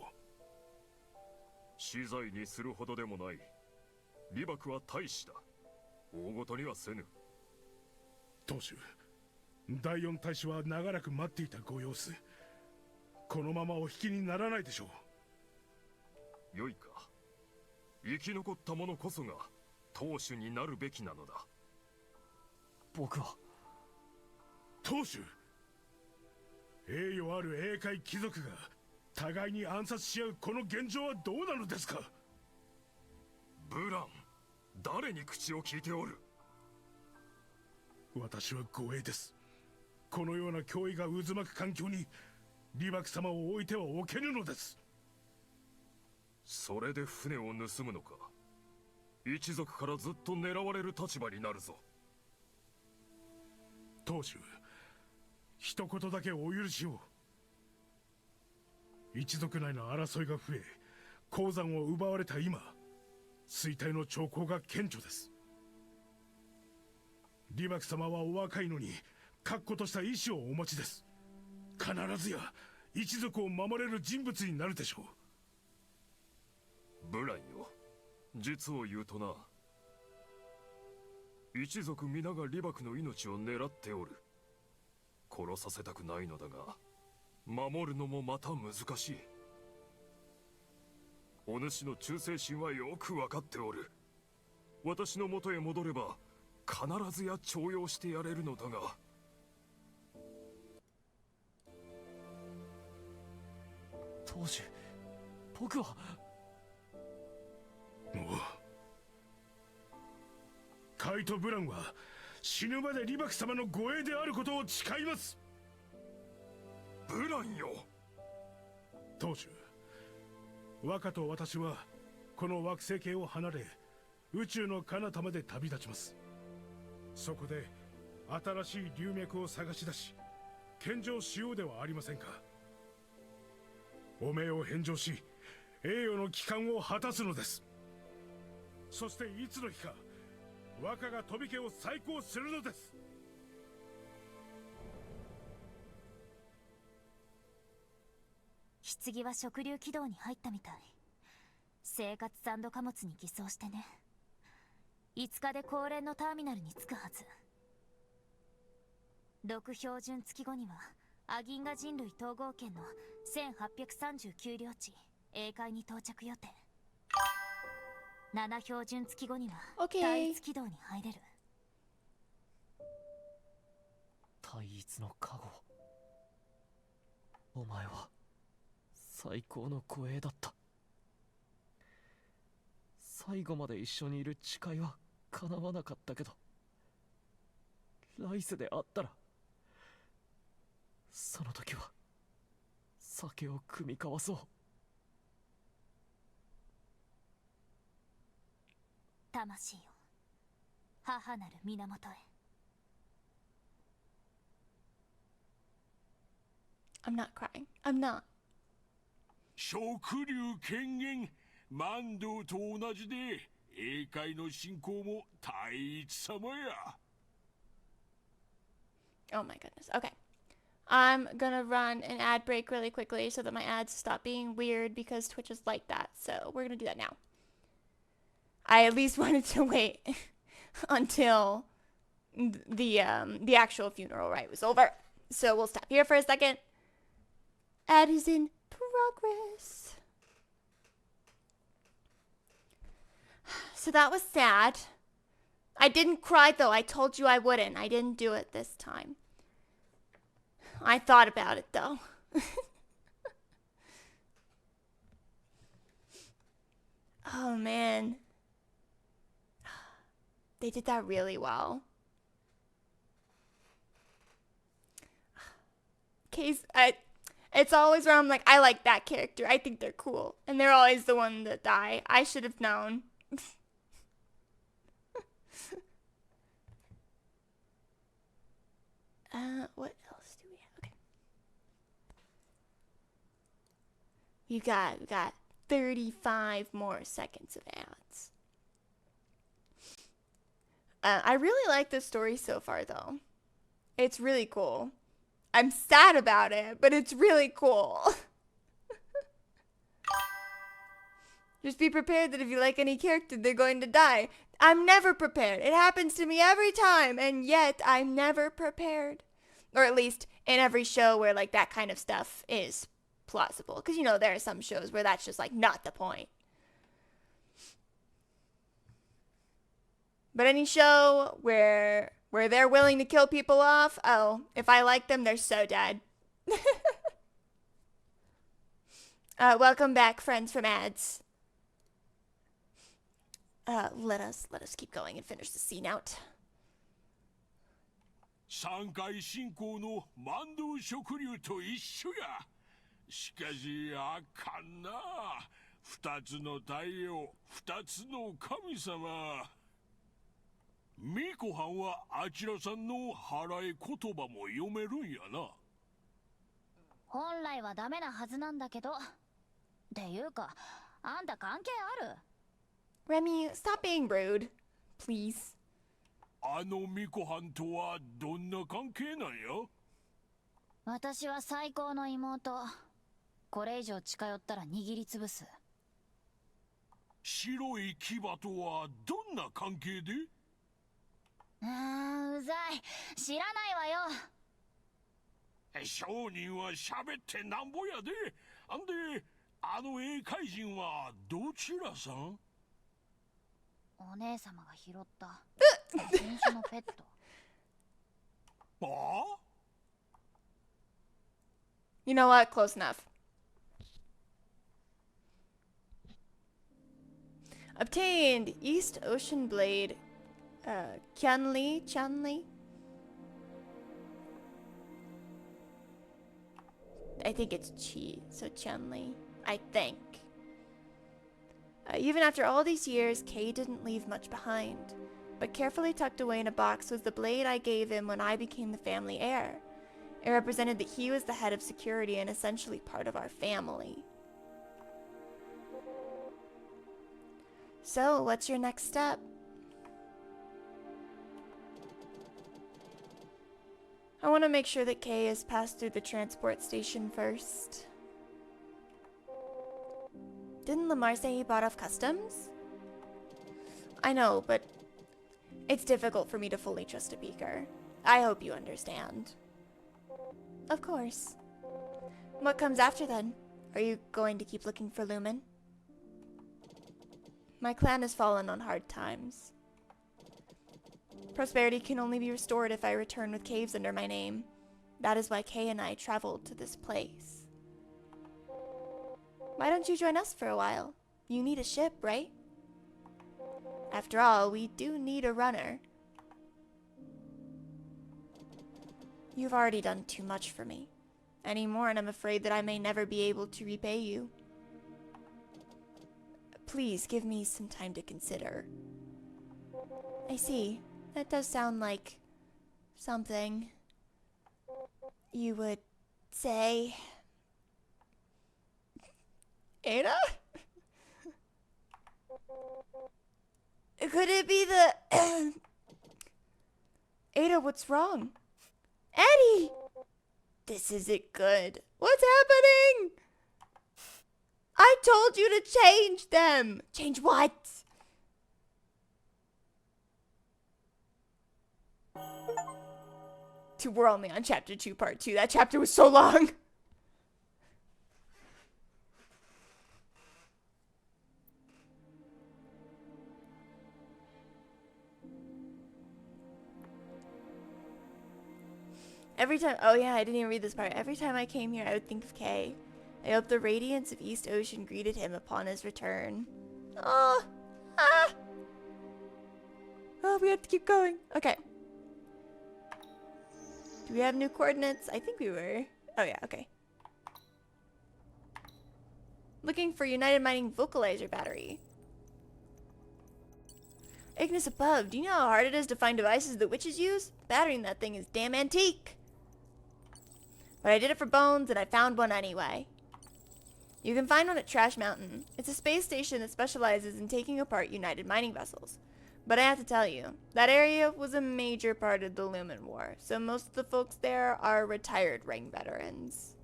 死罪にするほどでもない。李牧は大使だ。大ごとにはせぬ。当主、第四大使は長らく待っていたご様子。このままお引きにならないでしょう。よいか。生き残った者こそが当主になるべきなのだ。僕は。当主、栄誉ある英海貴族が互いに暗殺し合うこの現状はどうなのですか。ブラン、誰に口を聞いておる。私は護衛です。このような脅威が渦巻く環境に李牧様を置いてはおけぬのです。それで船を盗むのか。一族からずっと狙われる立場になるぞ。当主、一言だけお許しを。一族内の争いが増え、鉱山を奪われた今、衰退の兆候が顕著です。李牧様はお若いのに確固とした意志をお持ちです。必ずや一族を守れる人物になるでしょう。ブランよ、実を言うとな、一族皆が李牧の命を狙っておる。殺させたくないのだが、守るのもまた難しい。お主の忠誠心はよく分かっておる。私の元へ戻れば必ずや重用してやれるのだが。当主、僕は。カイト・ブランは死ぬまで李牧様の護衛であることを誓います。ブランよ。当主、若と私はこの惑星系を離れ宇宙の彼方まで旅立ちます。そこで新しい龍脈を探し出し献上しようではありませんか。汚名を返上し栄誉の帰還を果たすのです。そしていつの日か若が飛家を再興するのです。棺は食流軌道に入ったみたい。生活産土貨物に偽装してね。5日で高連のターミナルに着くはず。6標準月後にはアギンガ人類統合圏の1839領地英海に到着予定。7標準月後には第一軌道に入れる。対一の加護、お前は最高の護衛だった。最後まで一緒にいる誓いは叶わなかったけど、来世で会ったら、その時は酒を酌み交わそう。魂よ、母なる源へ。I'm not crying. I'm not. 食流権限、万道と同じで英海の信仰も太一様や。Oh my goodness. Okay. I'm gonna run an ad break really quickly so that my ads stop being weird because Twitch is like that. So we're gonna do that now. I at least wanted to wait until the actual funeral rite was over. So we'll stop here for a second. Ad is in progress. So that was sad. I didn't cry though. I told you I wouldn't. I didn't do it this time. I thought about it though. Oh man. They did that really well. It's always where I'm like, I like that character. I think they're cool. And they're always the one that die. I should have known. What else do we have? Okay. We got 35 more seconds of ads. I really like this story so far, though. It's really cool. I'm sad about it, but it's really cool. Just be prepared that if you like any character, they're going to die. I'm never prepared. It happens to me every time, and yet I'm never prepared. Or at least in every show where like that kind of stuff is plausible. Because, you know, there are some shows where that's just like not the point. But any show where they're willing to kill people off, oh, if I like them, they're so dead. Welcome back, friends from ads. Let us keep going and finish the scene out. 3回進行の万動食竜と一緒や。しかしあかんな。二つの太陽、二つの神様。ミコはんはあちらさんの払い言葉も読めるんやな。本来はダメなはずなんだけど。っていうか、あんた関係ある？ Remy, stop being rude. Please. あのミコはんとはどんな関係なんや？私は最高の妹。これ以上近寄ったら握りつぶす。白い牙とはどんな関係で？うざい。知らないわよ。商人は喋ってなんぼやで。あんで、あの英怪人はどちらさん？お姉様が拾った新種のペット。ああ？ You know what? Close enough. Obtained East Ocean Blade. Chanli? I think it's Chi, so Chanli. I think. Even after all these years, Kay didn't leave much behind. But carefully tucked away in a box was the blade I gave him when I became the family heir. It represented that he was the head of security and essentially part of our family. So, what's your next step? I want to make sure that Kay is passed through the transport station first. Didn't Lamar say he bought off customs? I know, but it's difficult for me to fully trust a beaker. I hope you understand. Of course. What comes after then? Are you going to keep looking for Lumen? My clan has fallen on hard times. Prosperity can only be restored if I return with caves under my name. That is why Kay and I traveled to this place. Why don't you join us for a while? You need a ship, right? After all, we do need a runner. You've already done too much for me. Any more, and I'm afraid that I may never be able to repay you. Please give me some time to consider. I see. That does sound like something you would say. Ada? Could it be the... Ada, what's wrong? Eddie! This isn't good. What's happening? I told you to change them. Change what? We're only on chapter 2, part 2. That chapter was so long. Every time, oh yeah, I didn't even read this part. Every time I came here, I would think of Kay. I hope the radiance of East Ocean greeted him upon his return. Oh, ah. Oh, we have to keep going. Okay. Do we have new coordinates? I think we were. Oh yeah, okay. Looking for United Mining Vocalizer battery. Ignis above, do you know how hard it is to find devices that witches use? Battering that thing is damn antique. But I did it for bones, and I found one anyway. You can find one at Trash Mountain. It's a space station that specializes in taking apart United mining vessels. But I have to tell you, that area was a major part of the Lumen War, so most of the folks there are retired Ring veterans.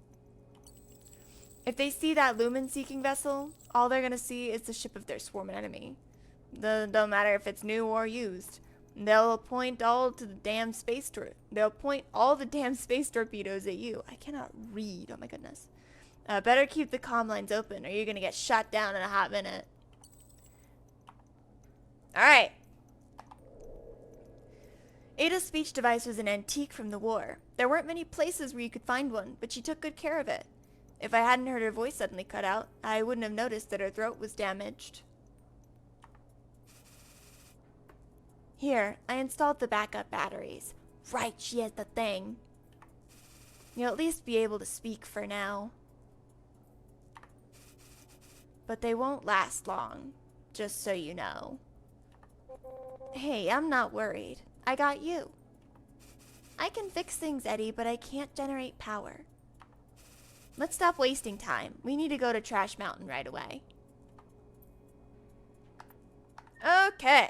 If they see that Lumen-seeking vessel, all they're gonna see is the ship of their sworn enemy. Don't matter if it's new or used. They'll point all the damn space torpedoes at you. I cannot read. Oh my goodness. Better keep the comm lines open, or you're gonna get shot down in a hot minute. All right. Ada's speech device was an antique from the war. There weren't many places where you could find one, but she took good care of it. If I hadn't heard her voice suddenly cut out, I wouldn't have noticed that her throat was damaged. Here, I installed the backup batteries. Right, she has the thing. You'll at least be able to speak for now. But they won't last long, just so you know. Hey, I'm not worried. I got you. I can fix things, Eddie, but I can't generate power. Let's stop wasting time. We need to go to Trash Mountain right away. Okay.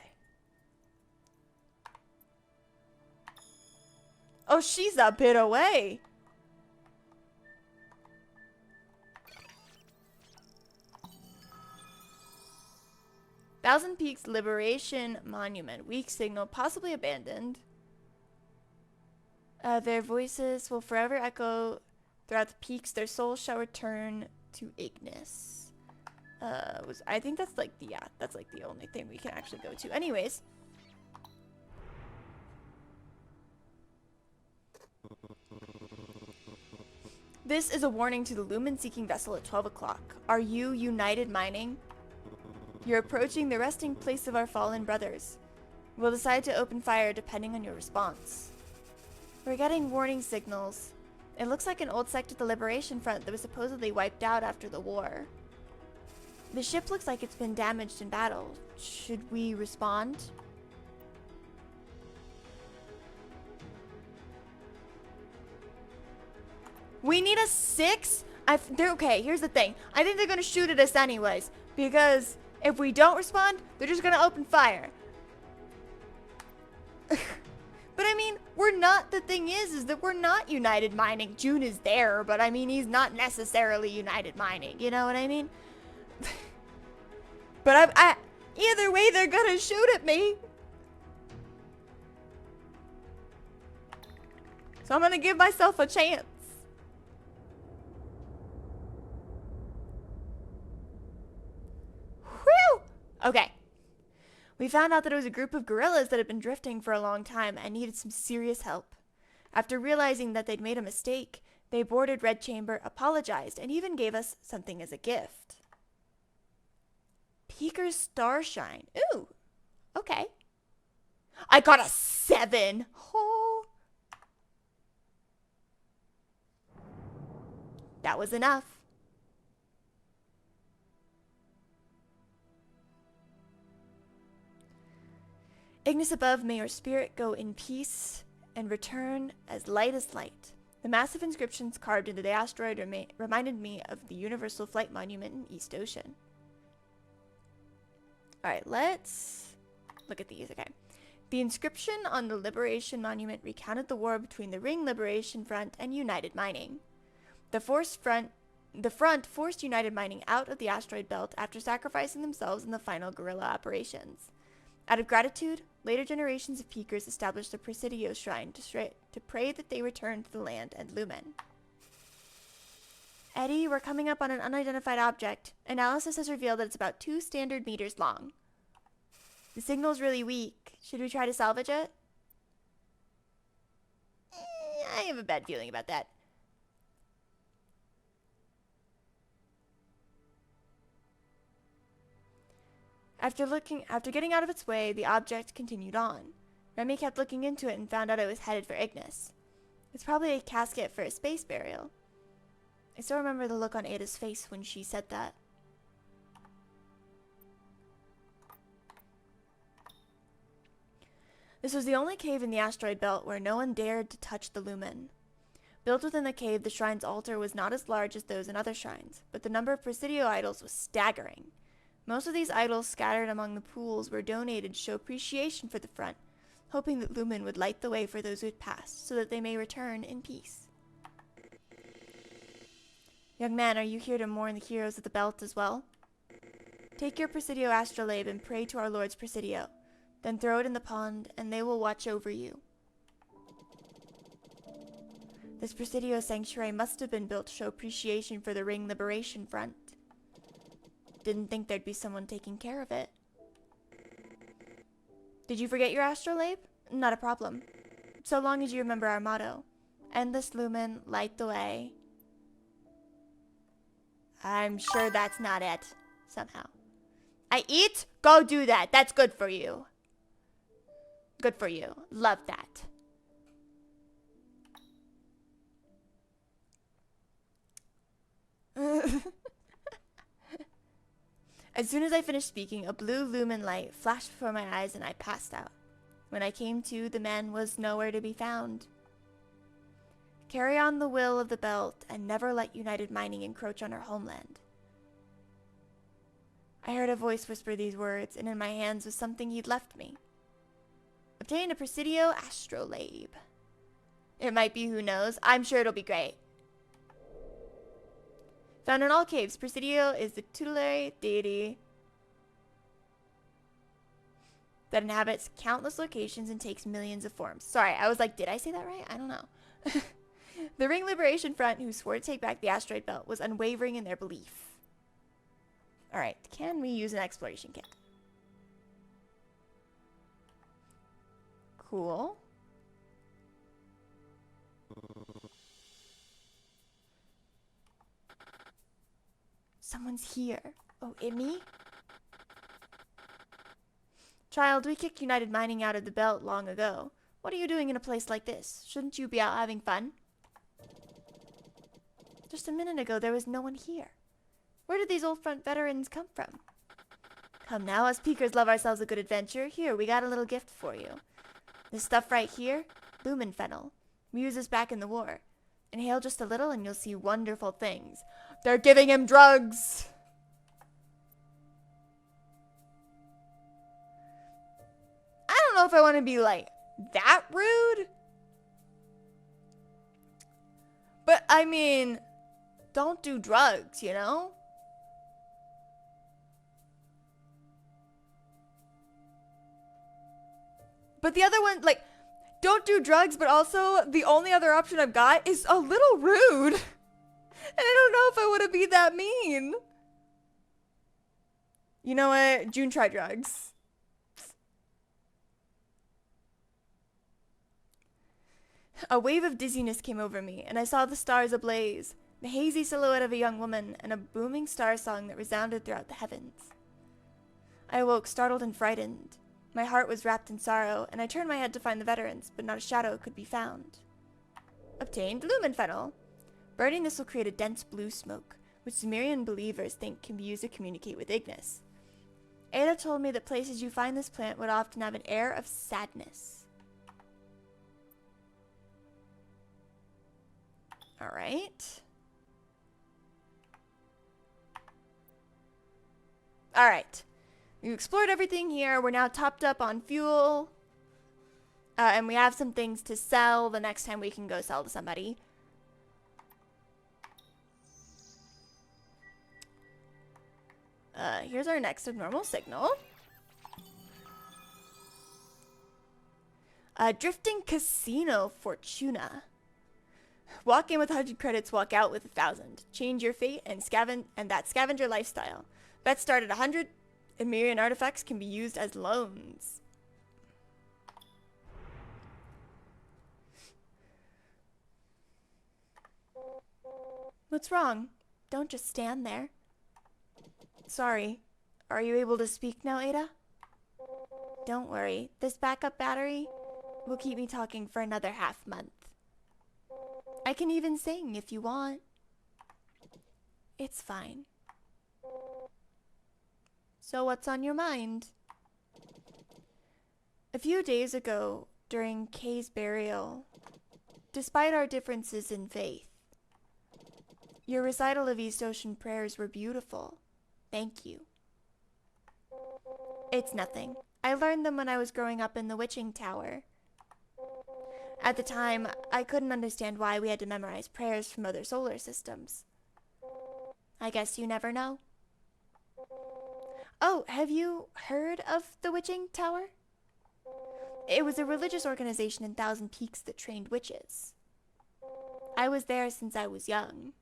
Oh, she's a bit away. Thousand Peaks Liberation Monument. Weak signal, possibly abandoned. Their voices will forever echo throughout the peaks. Their souls shall return to Ignis. I think that's like the, that's like the only thing we can actually go to. Anyways. This is a warning to the Lumen-seeking vessel at 12 o'clock. Are you United Mining? You're approaching the resting place of our fallen brothers. We'll decide to open fire depending on your response. We're getting warning signals. It looks like an old sect of the Liberation Front that was supposedly wiped out after the war. The ship looks like it's been damaged in battle. Should we respond? We need a 6? Okay, here's the thing. I think they're going to shoot at us anyways. Because if we don't respond, they're just going to open fire. But I mean, we're not, the thing is that we're not United Mining. June is there, but I mean, he's not necessarily United Mining. You know what I mean? But either way, they're going to shoot at me. So I'm going to give myself a chance. Whew! Okay. We found out that it was a group of guerrillas that had been drifting for a long time and needed some serious help. After realizing that they'd made a mistake, they boarded Red Chamber, apologized, and even gave us something as a gift. Peaker's Starshine. Ooh. Okay. I got a 7. Oh. That was enough. Ignis above, may your spirit go in peace and return as light as light. The massive inscriptions carved into the asteroid reminded me of the Universal Flight Monument in East Ocean. Alright, let's look at these. Okay. The inscription on the Liberation Monument recounted the war between the Ring Liberation Front and United Mining. The front forced United Mining out of the asteroid belt after sacrificing themselves in the final guerrilla operations. Out of gratitude, later generations of Peakers established a Presidio shrine to pray that they return to the land and Lumen. Eddie, we're coming up on an unidentified object. Analysis has revealed that it's about 2 standard meters long. The signal's really weak. Should we try to salvage it? I have a bad feeling about that. After getting out of its way, the object continued on. Remy kept looking into it and found out it was headed for Ignis. It's probably a casket for a space burial. I still remember the look on Ada's face when she said that. This was the only cave in the asteroid belt where no one dared to touch the lumen. Built within the cave, the shrine's altar was not as large as those in other shrines, but the number of Presidio idols was staggering. Most of these idols scattered among the pools were donated to show appreciation for the front, hoping that Lumen would light the way for those who had passed, so that they may return in peace. Young man, are you here to mourn the heroes of the belt as well? Take your Presidio astrolabe and pray to our Lord's Presidio. Then throw it in the pond, and they will watch over you. This Presidio sanctuary must have been built to show appreciation for the Ring Liberation Front. Didn't think there'd be someone taking care of it. Did you forget your astrolabe? Not a problem. So long as you remember our motto. Endless lumen, light the way. I'm sure that's not it. Somehow. I eat? Go do that. That's good for you. Good for you. Love that. As soon as I finished speaking, a blue lumen light flashed before my eyes and I passed out. When I came to, the man was nowhere to be found. Carry on the will of the belt and never let United Mining encroach on our homeland. I heard a voice whisper these words, and in my hands was something he'd left me. Obtain a Presidio astrolabe. It might be, who knows. I'm sure it'll be great. Found in all caves, Presidio is the tutelary deity that inhabits countless locations and takes millions of forms. Sorry, I was like, did I say that right? I don't know. The Ring Liberation Front, who swore to take back the asteroid belt, was unwavering in their belief. Alright, can we use an exploration kit? Cool. Someone's here. Oh, Imi? Child, we kicked United Mining out of the belt long ago. What are you doing in a place like this? Shouldn't you be out having fun? Just a minute ago, there was no one here. Where did these old front veterans come from? Come now, us peakers love ourselves a good adventure. Here, we got a little gift for you. This stuff right here, lumen fennel. We used this back in the war. Inhale just a little and you'll see wonderful things. They're giving him drugs! I don't know if I want to be like that rude. But I mean, don't do drugs, you know? But the other one, like, don't do drugs, but also the only other option I've got is a little rude. And I don't know if I want to be that mean. You know what? June, try drugs. A wave of dizziness came over me, and I saw the stars ablaze, the hazy silhouette of a young woman, and a booming star song that resounded throughout the heavens. I awoke startled and frightened. My heart was wrapped in sorrow, and I turned my head to find the veterans, but not a shadow could be found. Obtained lumen fennel. Burning this will create a dense blue smoke, which Sumerian believers think can be used to communicate with Ignis. Ada told me that places you find this plant would often have an air of sadness. Alright. Alright. We've explored everything here. We're now topped up on fuel. And we have some things to sell the next time we can go sell to somebody. Here's our next abnormal signal. Drifting Casino Fortuna. Walk in with 100 credits, walk out with 1,000. Change your fate and that scavenger lifestyle. Bets start at 100, and Mirian artifacts can be used as loans. What's wrong? Don't just stand there. Sorry. Are you able to speak now, Ada? Don't worry. This backup battery will keep me talking for another half month. I can even sing if you want. It's fine. So what's on your mind? A few days ago, during Kay's burial, despite our differences in faith, your recital of East Ocean prayers were beautiful. Thank you. It's nothing. I learned them when I was growing up in the witching tower. At the time, I couldn't understand why we had to memorize prayers from other solar systems. I guess you never know. Oh, have you heard of the witching tower? It was a religious organization in Thousand Peaks that trained witches. I was there since I was young.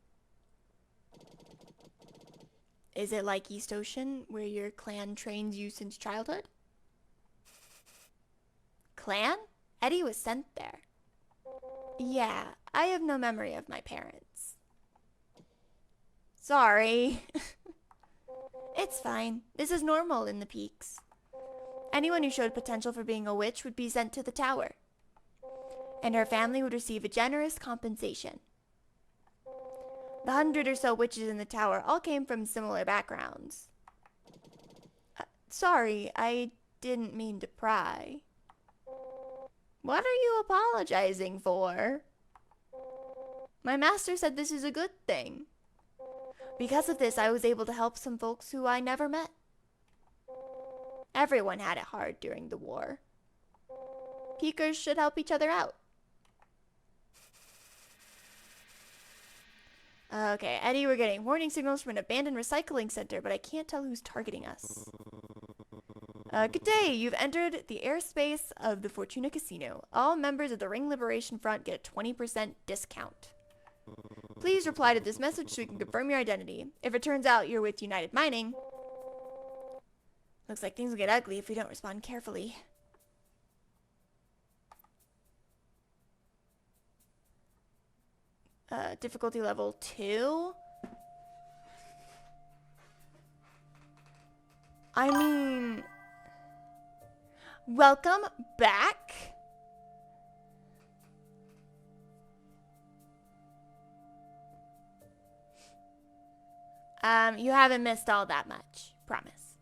Is it like East Ocean, where your clan trains you since childhood? Clan? Eddie was sent there. Yeah, I have no memory of my parents. Sorry. It's fine. This is normal in the Peaks. Anyone who showed potential for being a witch would be sent to the tower, and her family would receive a generous compensation. The 100 or so witches in the tower all came from similar backgrounds. Sorry, I didn't mean to pry. What are you apologizing for? My master said this is a good thing. Because of this, I was able to help some folks who I never met. Everyone had it hard during the war. Peakers should help each other out. Okay, Eddie, we're getting warning signals from an abandoned recycling center, but I can't tell who's targeting us. Good day. You've entered the airspace of the Fortuna Casino. All members of the Ring Liberation Front get a 20% discount. Please reply to this message so we can confirm your identity. If it turns out you're with United Mining, looks like things will get ugly if we don't respond carefully. Difficulty level 2? I mean, welcome back. You haven't missed all that much, promise.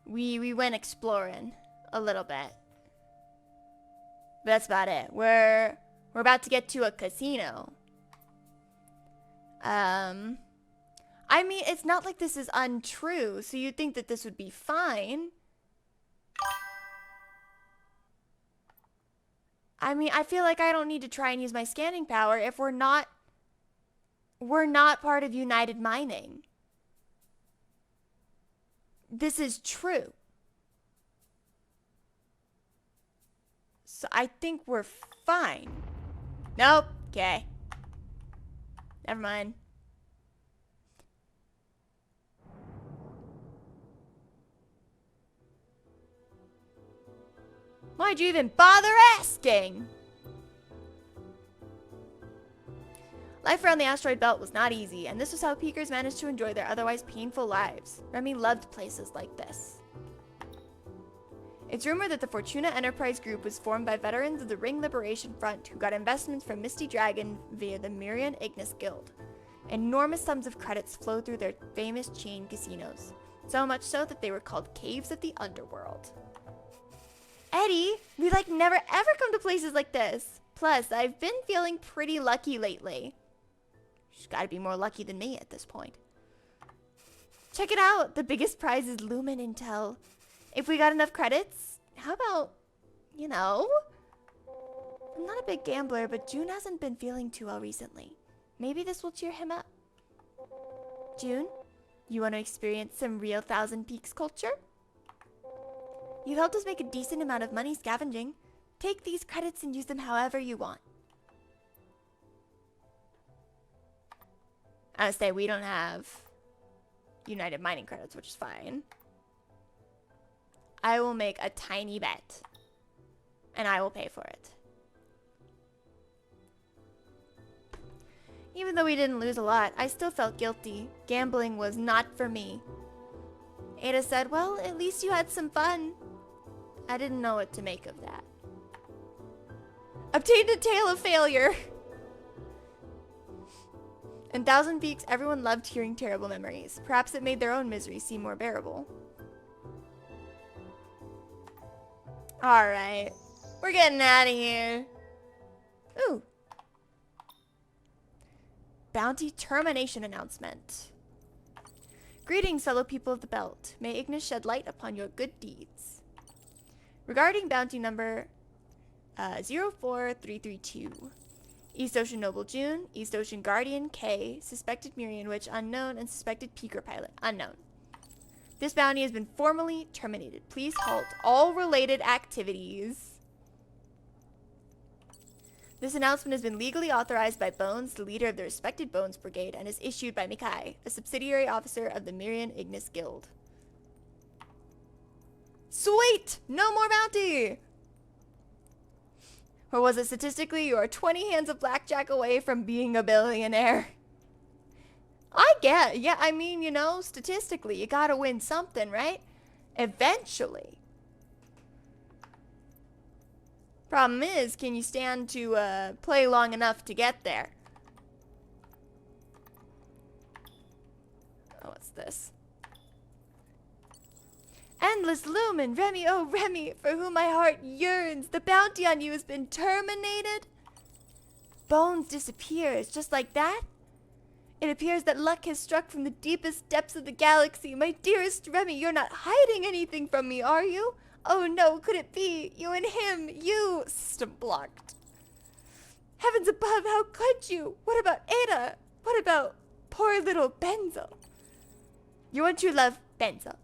We went exploring a little bit. But that's about it. We're about to get to a casino. I mean, it's not like this is untrue, so you'd think that this would be fine. I mean, I feel like I don't need to try and use my scanning power if we're not part of United Mining. This is true. So I think we're fine. Nope. Okay. Never mind. Why'd you even bother asking? Life around the asteroid belt was not easy, and this was how Peakers managed to enjoy their otherwise painful lives. Remy loved places like this. It's rumored that the Fortuna Enterprise Group was formed by veterans of the Ring Liberation Front who got investments from Misty Dragon via the Mirian Ignis Guild. Enormous sums of credits flowed through their famous chain casinos, so much so that they were called Caves of the Underworld. Eddie, we never ever come to places like this. Plus, I've been feeling pretty lucky lately. She's gotta be more lucky than me at this point. Check it out. The biggest prize is Lumen Intel. If we got enough credits, how about, I'm not a big gambler, but June hasn't been feeling too well recently. Maybe this will cheer him up. June, you want to experience some real Thousand Peaks culture? You helped us make a decent amount of money scavenging. Take these credits and use them however you want. I would say we don't have United Mining credits, which is fine. I will make a tiny bet, and I will pay for it. Even though we didn't lose a lot, I still felt guilty. Gambling was not for me. Ada said, well, at least you had some fun. I didn't know what to make of that. Obtained a tale of failure. In Thousand Peaks, everyone loved hearing terrible memories. Perhaps it made their own misery seem more bearable. Alright. We're getting out of here. Ooh. Bounty termination announcement. Greetings, fellow people of the Belt. May Ignis shed light upon your good deeds. Regarding bounty number 04332. East Ocean Noble June, East Ocean Guardian K, suspected Mirian Witch unknown, and suspected Peaker Pilot unknown. This bounty has been formally terminated. Please halt all related activities. This announcement has been legally authorized by Bones, the leader of the respected Bones Brigade, and is issued by Mikai, a subsidiary officer of the Mirian Ignis Guild. Sweet! No more bounty! Or was it statistically you are 20 hands of blackjack away from being a billionaire? Yeah, I mean, you know, statistically, you gotta win something, right? Eventually. Problem is, can you stand to play long enough to get there? Oh, what's this? Endless Lumen, Remy, oh Remy, for whom my heart yearns. The bounty on you has been terminated. Bones disappears, just like that. It appears that luck has struck from the deepest depths of the galaxy. My dearest Remy, you're not hiding anything from me, are you? Oh no, could it be? You and him, you... System blocked. Heavens above, how could you? What about Ada? What about poor little Benzo? You want true love, Benzo.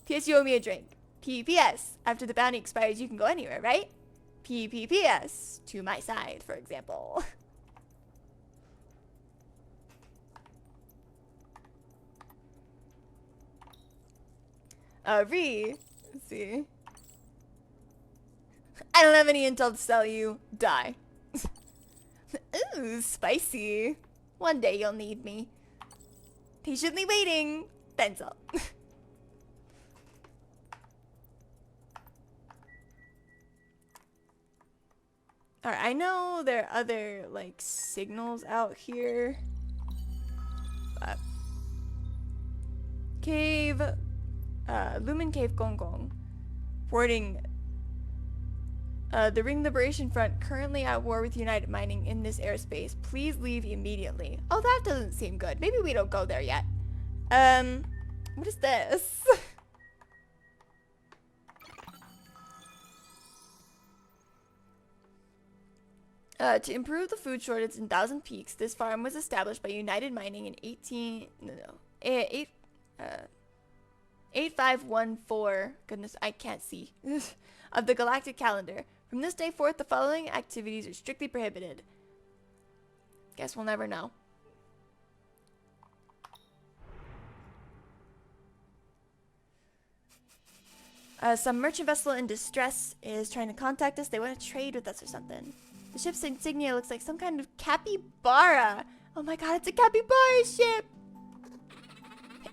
P.S. You owe me a drink. P.P.S. After the bounty expires, you can go anywhere, right? P.P.P.S. To my side, for example. Let's see. I don't have any intel to sell you. Die. Ooh, spicy. One day you'll need me. Patiently waiting. Benzo. Alright, I know there are other, like, signals out here. But... Cave... Lumen Cave Gong Gong. Wording... the Ring Liberation Front currently at war with United Mining in this airspace. Please leave immediately. Oh, that doesn't seem good. Maybe we don't go there yet. What is this? To improve the food shortage in Thousand Peaks, this farm was established by United Mining in 8514. Goodness, I can't see. Of the galactic calendar. From this day forth, the following activities are strictly prohibited. Guess we'll never know. Some merchant vessel in distress is trying to contact us. They want to trade with us or something. The ship's insignia looks like some kind of capybara. Oh my god, it's a capybara ship!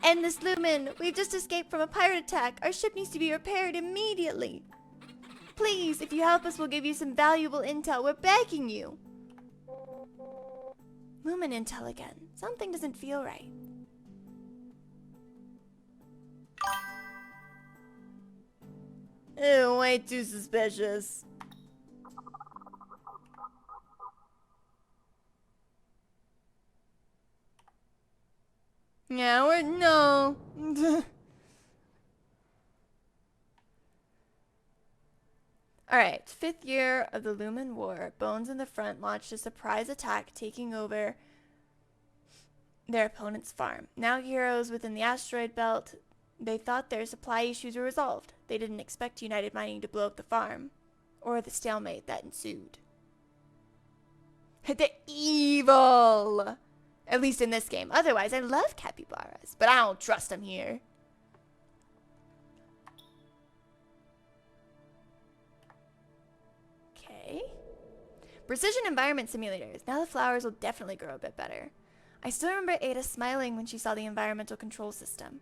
Endless Lumen, we've just escaped from a pirate attack. Our ship needs to be repaired immediately. Please, if you help us, we'll give you some valuable intel. We're begging you. Lumen intel again. Something doesn't feel right. Ew, way too suspicious. Yeah, we're no. Alright, 5th year of the Lumen War. Bones in the front launched a surprise attack, taking over their opponent's farm. Now heroes within the asteroid belt, they thought their supply issues were resolved. They didn't expect United Mining to blow up the farm, or the stalemate that ensued. They're evil! At least in this game. Otherwise, I love capybaras, but I don't trust them here. Okay. Precision environment simulators. Now the flowers will definitely grow a bit better. I still remember Ada smiling when she saw the environmental control system.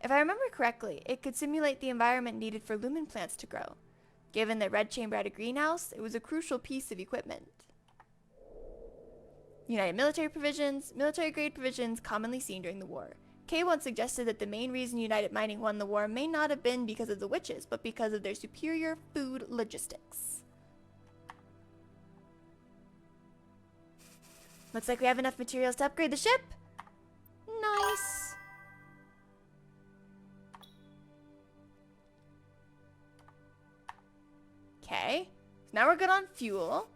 If I remember correctly, it could simulate the environment needed for lumen plants to grow. Given that Red Chamber had a greenhouse, it was a crucial piece of equipment. United military provisions, military-grade provisions commonly seen during the war. Kay once suggested that the main reason United Mining won the war may not have been because of the witches, but because of their superior food logistics. Looks like we have enough materials to upgrade the ship. Nice. Okay, so now we're good on fuel.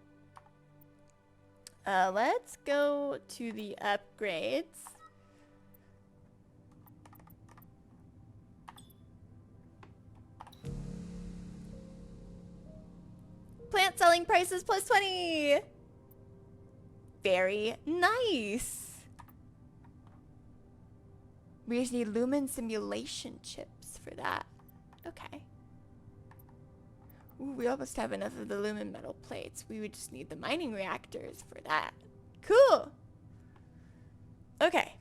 Let's go to the upgrades. Plant selling prices plus 20. Very nice. We just need lumen simulation chips for that. Okay. Ooh, we almost have enough of the lumen metal plates. We would just need the mining reactors for that. Cool. Okay.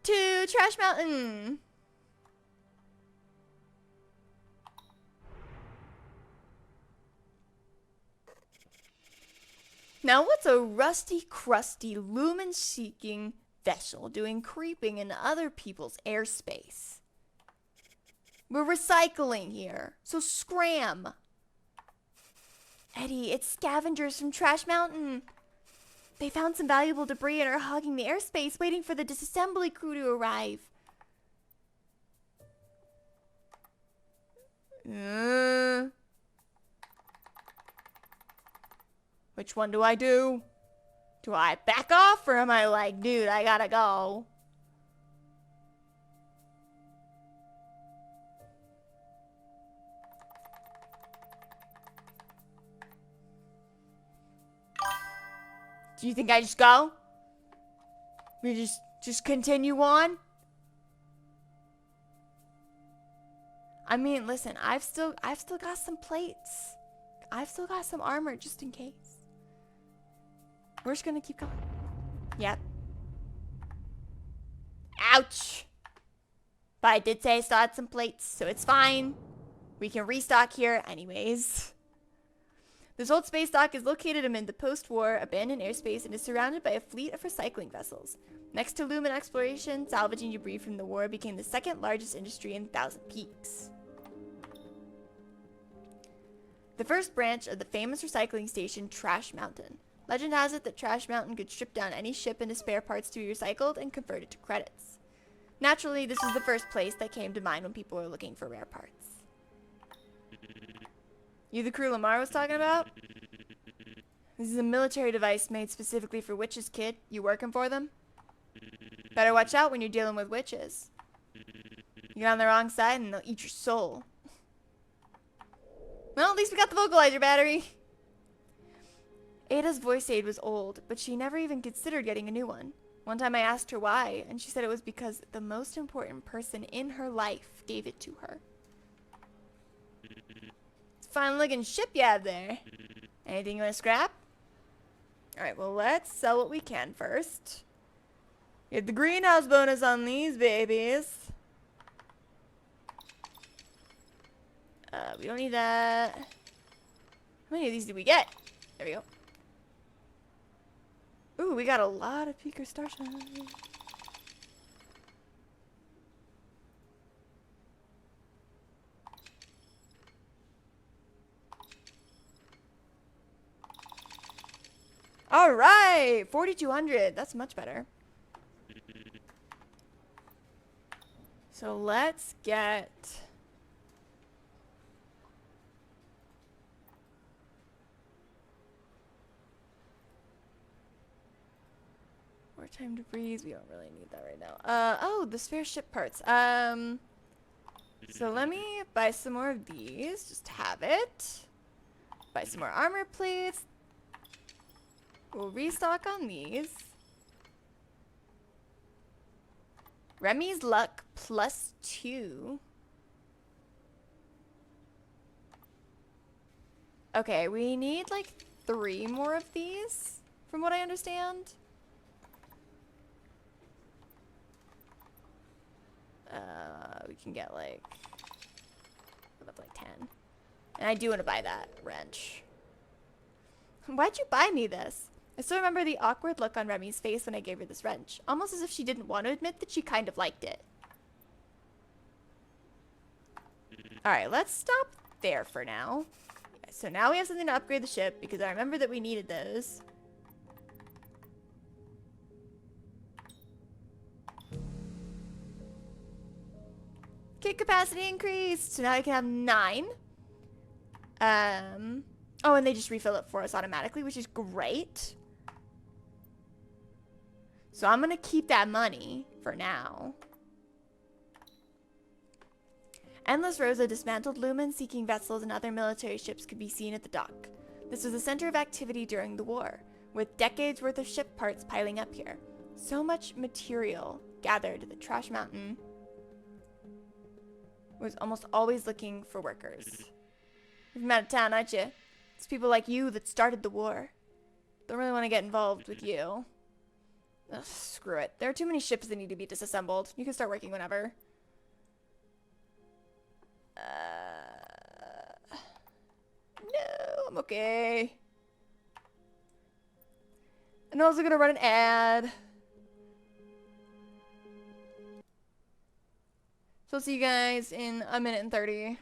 To Trash Mountain. Now what's a rusty, crusty, lumen-seeking vessel doing creeping in other people's airspace? We're recycling here, so scram. Eddie, it's scavengers from Trash Mountain. They found some valuable debris and are hogging the airspace, waiting for the disassembly crew to arrive. Which one do I do? Do I back off or am I like, dude, I gotta go? Do you think I just go? We just continue on? I mean, listen, I've still got some plates. I've still got some armor just in case. We're just gonna keep going. Yep. Ouch! But I did say I still had some plates, so it's fine. We can restock here anyways. This old space dock is located amid the post-war abandoned airspace and is surrounded by a fleet of recycling vessels. Next to lumen exploration, salvaging debris from the war became the second largest industry in Thousand Peaks. The first branch of the famous recycling station, Trash Mountain. Legend has it that Trash Mountain could strip down any ship into spare parts to be recycled and converted to credits. Naturally, this was the first place that came to mind when people were looking for rare parts. You the crew Lamar was talking about? This is a military device made specifically for witches, kid. You working for them? Better watch out when you're dealing with witches. You get on the wrong side and they'll eat your soul. Well, at least we got the vocalizer battery. Ada's voice aid was old, but she never even considered getting a new one. One time I asked her why, and she said it was because the most important person in her life gave it to her. It's a fine looking ship you have there. Anything you want to scrap? Alright, well let's sell what we can first. Get the greenhouse bonus on these babies. We don't need that. How many of these did we get? There we go. Ooh, we got a lot of Peaker Starsong. Alright! 4,200. That's much better. So let's get... Wartime debris, we don't really need that right now. Oh, the spare ship parts. So let me buy some more of these, just have it. Buy some more armor plates. We'll restock on these. Remy's luck +2. Okay, we need like 3 more of these, from what I understand. We can get like, that's like 10. And I do want to buy that wrench. Why'd you buy me this? I still remember the awkward look on Remy's face when I gave her this wrench, almost as if she didn't want to admit that she kind of liked it. Alright, let's stop there for now. So now we have something to upgrade the ship, because I remember that we needed those. Kit capacity increased, so now I can have 9. Oh, and they just refill it for us automatically, which is great. So I'm gonna keep that money for now. Endless rows of dismantled lumen-seeking vessels and other military ships could be seen at the dock. This was the center of activity during the war, with decades worth of ship parts piling up here. So much material gathered that Trash Mountain was almost always looking for workers. You're from out of town, aren't you? It's people like you that started the war. Don't really want to get involved with you. Ugh, screw it. There are too many ships that need to be disassembled. You can start working whenever. No, I'm okay. I'm also gonna run an ad. So I'll see you guys in 1 minute and 30.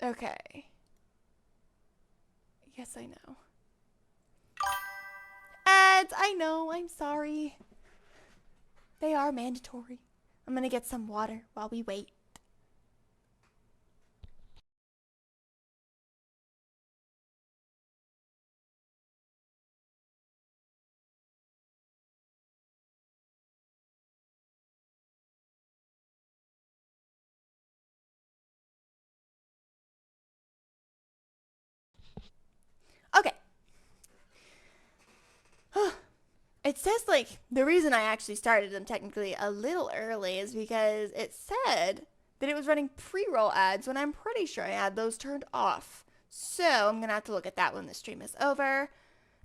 Okay. Yes, I know. Ads, I know, I'm sorry. They are mandatory. I'm gonna get some water while we wait. Okay. It says, like, the reason I actually started them technically a little early is because it said that it was running pre-roll ads when I'm pretty sure I had those turned off. So I'm going to have to look at that when the stream is over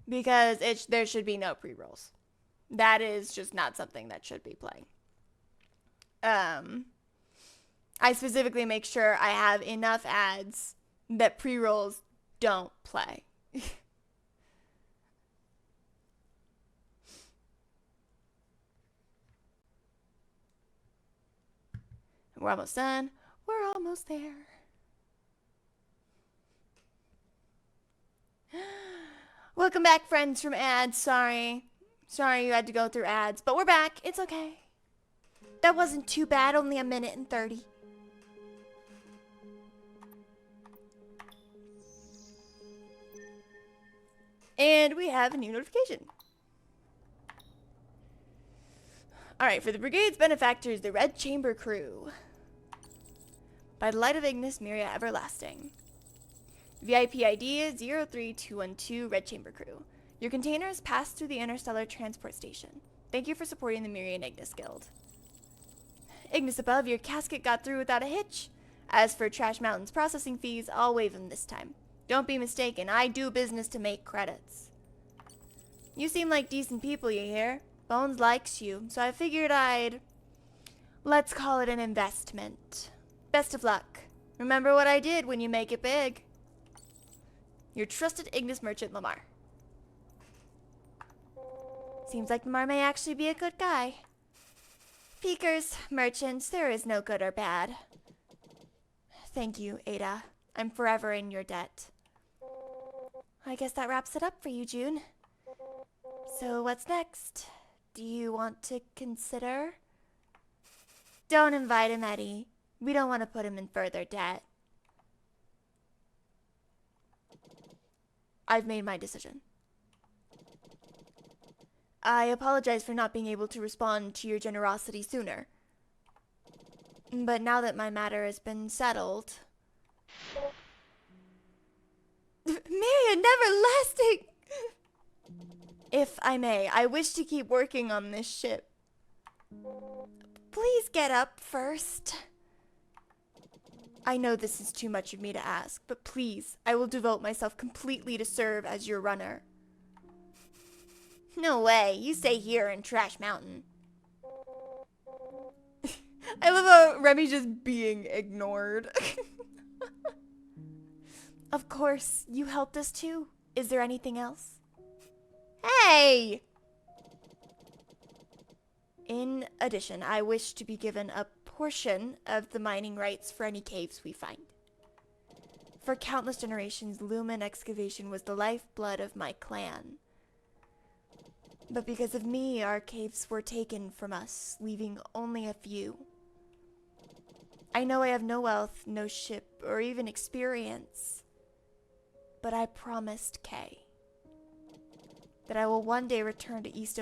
because there should be no pre-rolls. That is just not something that should be playing. I specifically make sure I have enough ads that pre-rolls don't play. We're almost done. We're almost there. Welcome back, friends from ads. Sorry you had to go through ads, but we're back. It's okay. That wasn't too bad. Only 1 minute and 30. And we have a new notification. Alright, for the brigade's benefactors, the Red Chamber Crew. By the light of Ignis, Myria Everlasting. VIP ID 03212 Red Chamber Crew. Your container has passed through the Interstellar Transport Station. Thank you for supporting the Myria and Ignis Guild. Ignis above, your casket got through without a hitch. As for Trash Mountain's processing fees, I'll waive them this time. Don't be mistaken, I do business to make credits. You seem like decent people, you hear? Bones likes you, so I figured let's call it an investment. Best of luck. Remember what I did when you make it big. Your trusted Ignis merchant, Lamar. Seems like Lamar may actually be a good guy. Peekers, merchants, there is no good or bad. Thank you, Ada. I'm forever in your debt. I guess that wraps it up for you, June. So what's next? Do you want to consider? Don't invite him, Eddie. We don't want to put him in further debt. I've made my decision. I apologize for not being able to respond to your generosity sooner. But now that my matter has been settled, Myriad, never lasting! If I may, I wish to keep working on this ship. Please get up first. I know this is too much of me to ask, but please, I will devote myself completely to serve as your runner. No way, you stay here in Trash Mountain. I love how Remy's just being ignored. Of course, you helped us too. Is there anything else? Hey! In addition, I wish to be given a portion of the mining rights for any caves we find. For countless generations, Lumen excavation was the lifeblood of my clan. But because of me, our caves were taken from us, leaving only a few. I know I have no wealth, no ship, or even experience. But I promised Kay that I will one day return to East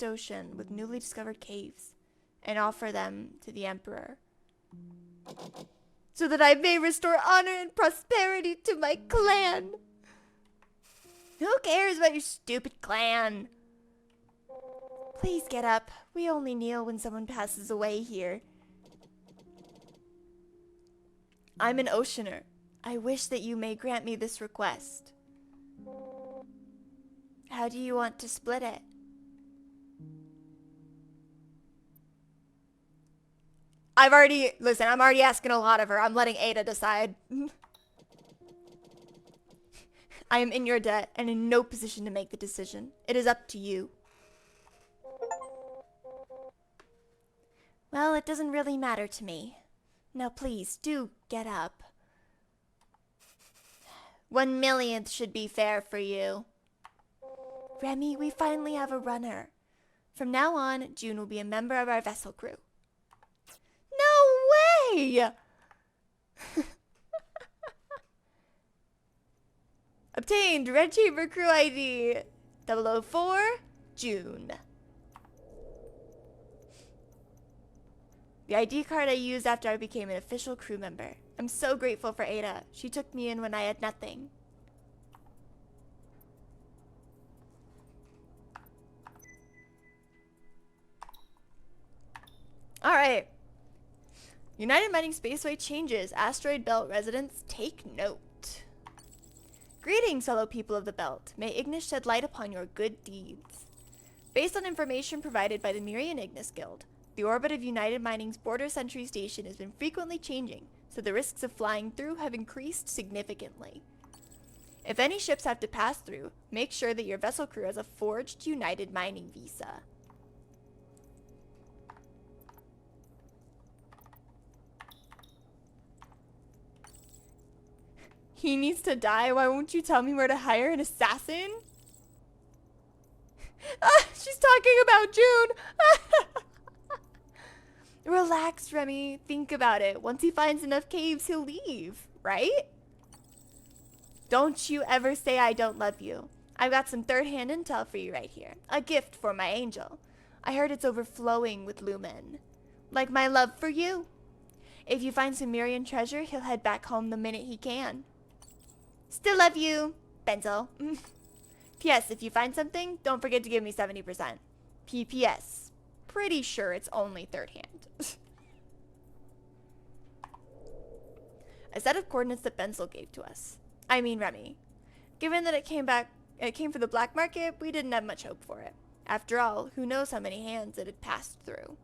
Ocean with newly discovered caves and offer them to the Emperor, so that I may restore honor and prosperity to my clan. Who cares about your stupid clan? Please get up. We only kneel when someone passes away here. I'm an Oceaner. I wish that you may grant me this request. How do you want to split it? I'm already asking a lot of her. I'm letting Ada decide. I am in your debt and in no position to make the decision. It is up to you. Well, it doesn't really matter to me. Now please, do get up. 1/1,000,000th should be fair for you. Remy, we finally have a runner. From now on, June will be a member of our vessel crew. No way! Obtained Red Chamber Crew ID 004, June. The ID card I used after I became an official crew member. I'm so grateful for Ada. She took me in when I had nothing. Alright. United Mining Spaceway changes. Asteroid Belt residents, take note. Greetings, fellow people of the Belt. May Ignis shed light upon your good deeds. Based on information provided by the Mirian Ignis Guild, the orbit of United Mining's border sentry station has been frequently changing, so the risks of flying through have increased significantly. If any ships have to pass through, make sure that your vessel crew has a forged United Mining visa. He needs to die. Why won't you tell me where to hire an assassin? She's talking about June. Relax, Remy. Think about it. Once he finds enough caves, he'll leave, right? Don't you ever say I don't love you. I've got some third-hand intel for you right here. A gift for my angel. I heard it's overflowing with Lumen. Like my love for you. If you find some Mirian treasure, he'll head back home the minute he can. Still love you, Benzel. P.S. If you find something, don't forget to give me 70%. P.P.S. Pretty sure it's only third hand. A set of coordinates that Benzel gave to us. I mean Remy. Given that it came from the black market, we didn't have much hope for it. After all, who knows how many hands it had passed through.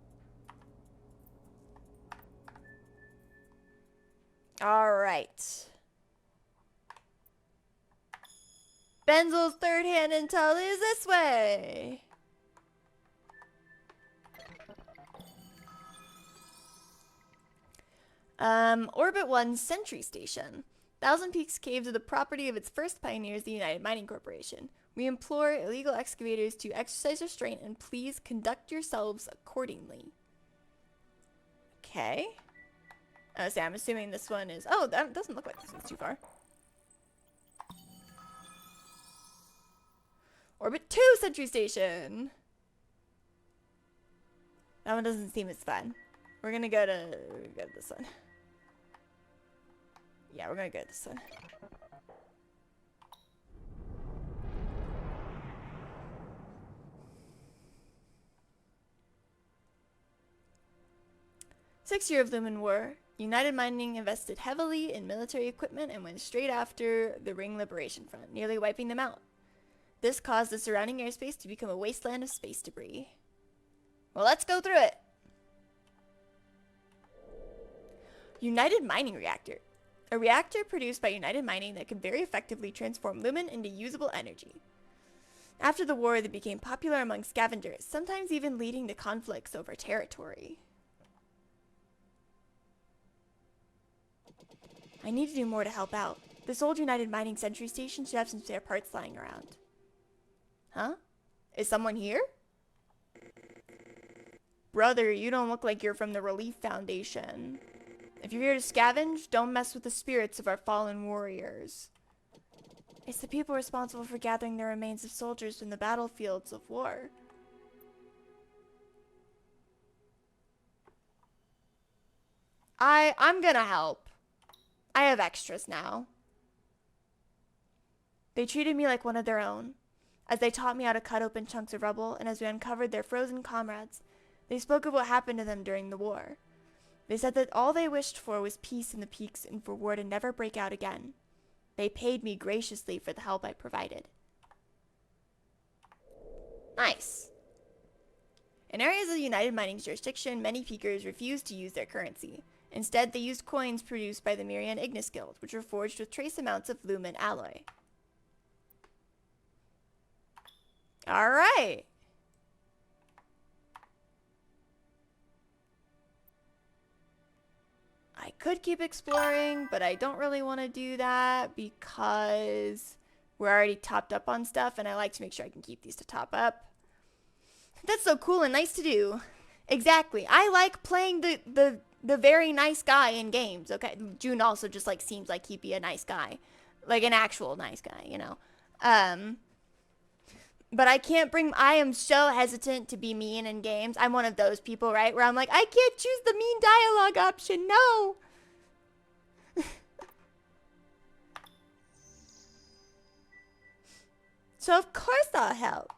Alright. Benzel's third-hand intel is this way. Orbit 1 Sentry Station. Thousand Peaks Caves are the property of its first pioneers, the United Mining Corporation. We implore illegal excavators to exercise restraint and please conduct yourselves accordingly. Okay. So I'm assuming this one is... Oh, that doesn't look like this one's too far. Orbit 2 Sentry Station. That one doesn't seem as fun. We're gonna go to this one. Yeah, we're gonna go to this one. 6 year of Lumen War. United Mining invested heavily in military equipment and went straight after the Ring Liberation Front, nearly wiping them out. This caused the surrounding airspace to become a wasteland of space debris. Well, let's go through it. United Mining Reactor. A reactor produced by United Mining that can very effectively transform lumen into usable energy. After the war, they became popular among scavengers, sometimes even leading to conflicts over territory. I need to do more to help out. This old United Mining Sentry Station should have some spare parts lying around. Huh? Is someone here? Brother, you don't look like you're from the Relief Foundation. If you're here to scavenge, don't mess with the spirits of our fallen warriors. It's the people responsible for gathering the remains of soldiers from the battlefields of war. I'm gonna help. I have extras now. They treated me like one of their own, as they taught me how to cut open chunks of rubble, and as we uncovered their frozen comrades, they spoke of what happened to them during the war. They said that all they wished for was peace in the peaks and for war to never break out again. They paid me graciously for the help I provided. Nice. In areas of the United Mining's jurisdiction, many peakers refused to use their currency. Instead, they used coins produced by the Mirian Ignis Guild, which were forged with trace amounts of lumen alloy. Alright. I could keep exploring, but I don't really want to do that because we're already topped up on stuff, and I like to make sure I can keep these to top up. That's so cool and nice to do. Exactly. I like playing the very nice guy in games. Okay, June also just like seems like he'd be a nice guy, like an actual nice guy, you know. But I am so hesitant to be mean in games. I'm one of those people, right, where I'm like, I can't choose the mean dialogue option. No. So of course I'll help.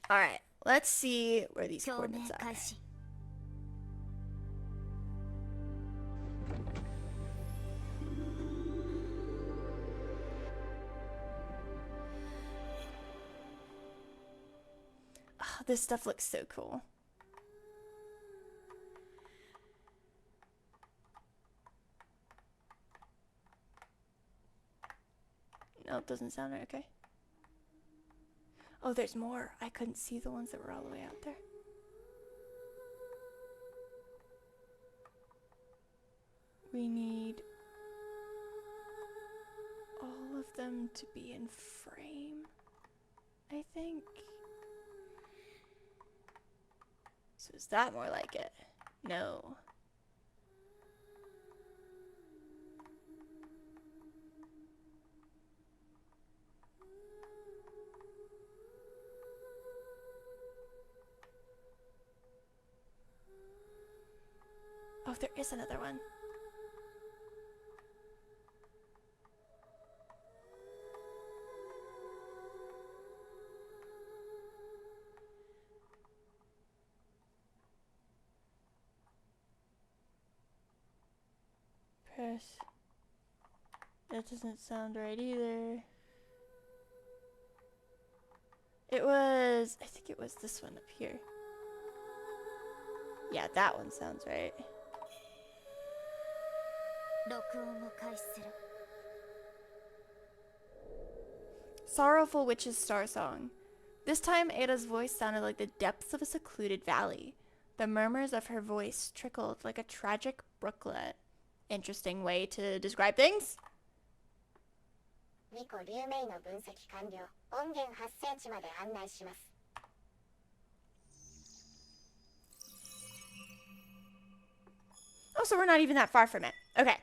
All right, let's see where these 共鳴 coordinates are. 開始 Oh, this stuff looks so cool. No, it doesn't sound right. Okay. Oh, there's more. I couldn't see the ones that were all the way out there. We need all of them to be in frame, I think. So is that more like it? No. Oh, there is another one. Press. That doesn't sound right either. I think it was this one up here. Yeah, that one sounds right. 録音を開始する Sorrowful Witch's Starsong. This time, Ada's voice sounded like the depths of a secluded valley. The murmurs of her voice trickled like a tragic brooklet. Interesting way to describe things. 2個流明の分析完了。音源発生地まで案内します。 Oh, so we're not even that far from it. Okay.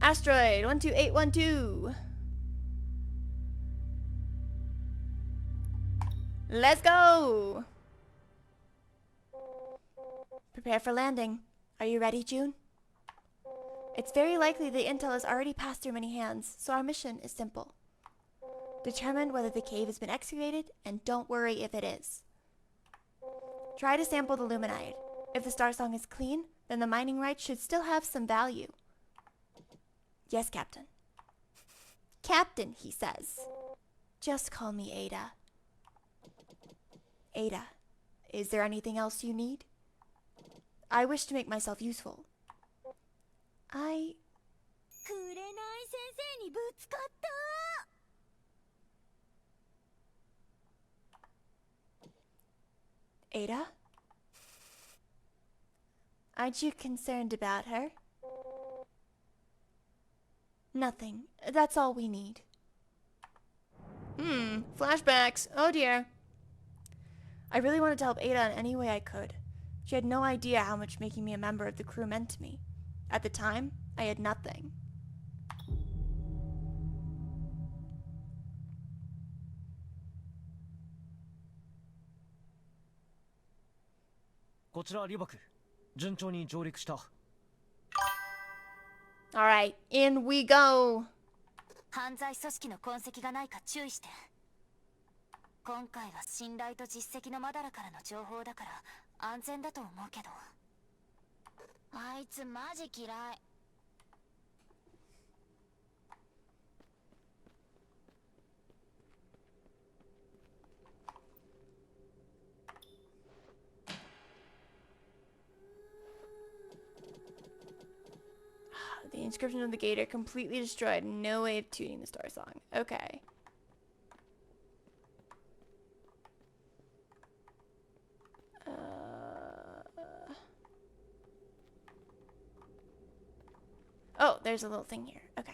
Asteroid 12812. Let's go. Prepare for landing. Are you ready, June? It's very likely the intel has already passed through many hands, so our mission is simple. Determine whether the cave has been excavated, and don't worry if it is. Try to sample the luminide. If the Starsong is clean, then the mining rights should still have some value. Yes, Captain. Captain, he says. Just call me Ada. Ada, is there anything else you need? I wish to make myself useful. 紅先生にぶつかった Ada? Aren't you concerned about her? Nothing. That's all we need. Flashbacks. Oh dear. I really wanted to help Ada in any way I could. She had no idea how much making me a member of the crew meant to me. At the time, I had nothing. Alright, in we go! 犯罪組織の痕跡がないか注意して。今回は信頼と実績のマダラからの情報だから安全だと思うけど。あいつマジ嫌い。The inscription of the gate are completely destroyed. No way of tuning the Starsong. Okay. Oh, there's a little thing here. Okay.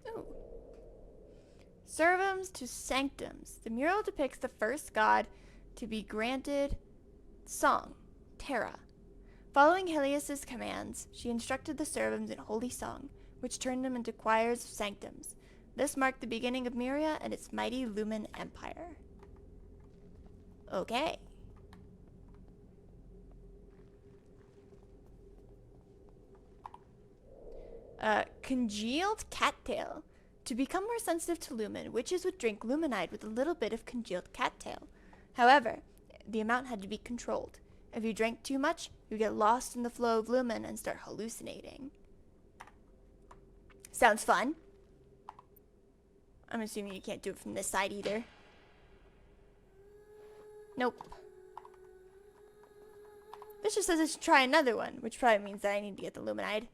Ooh. Servums to Sanctums. The mural depicts the first god to be granted song, Terra. Following Helios's commands, she instructed the servums in holy song, which turned them into choirs of sanctums. This marked the beginning of Myria and its mighty Lumen Empire. Okay. Congealed cattail. To become more sensitive to lumen, witches would drink luminide with a little bit of congealed cattail. However, the amount had to be controlled. If you drank too much, you get lost in the flow of lumen and start hallucinating. Sounds fun. I'm assuming you can't do it from this side either. Nope. This just says I should try another one, which probably means that I need to get the luminide.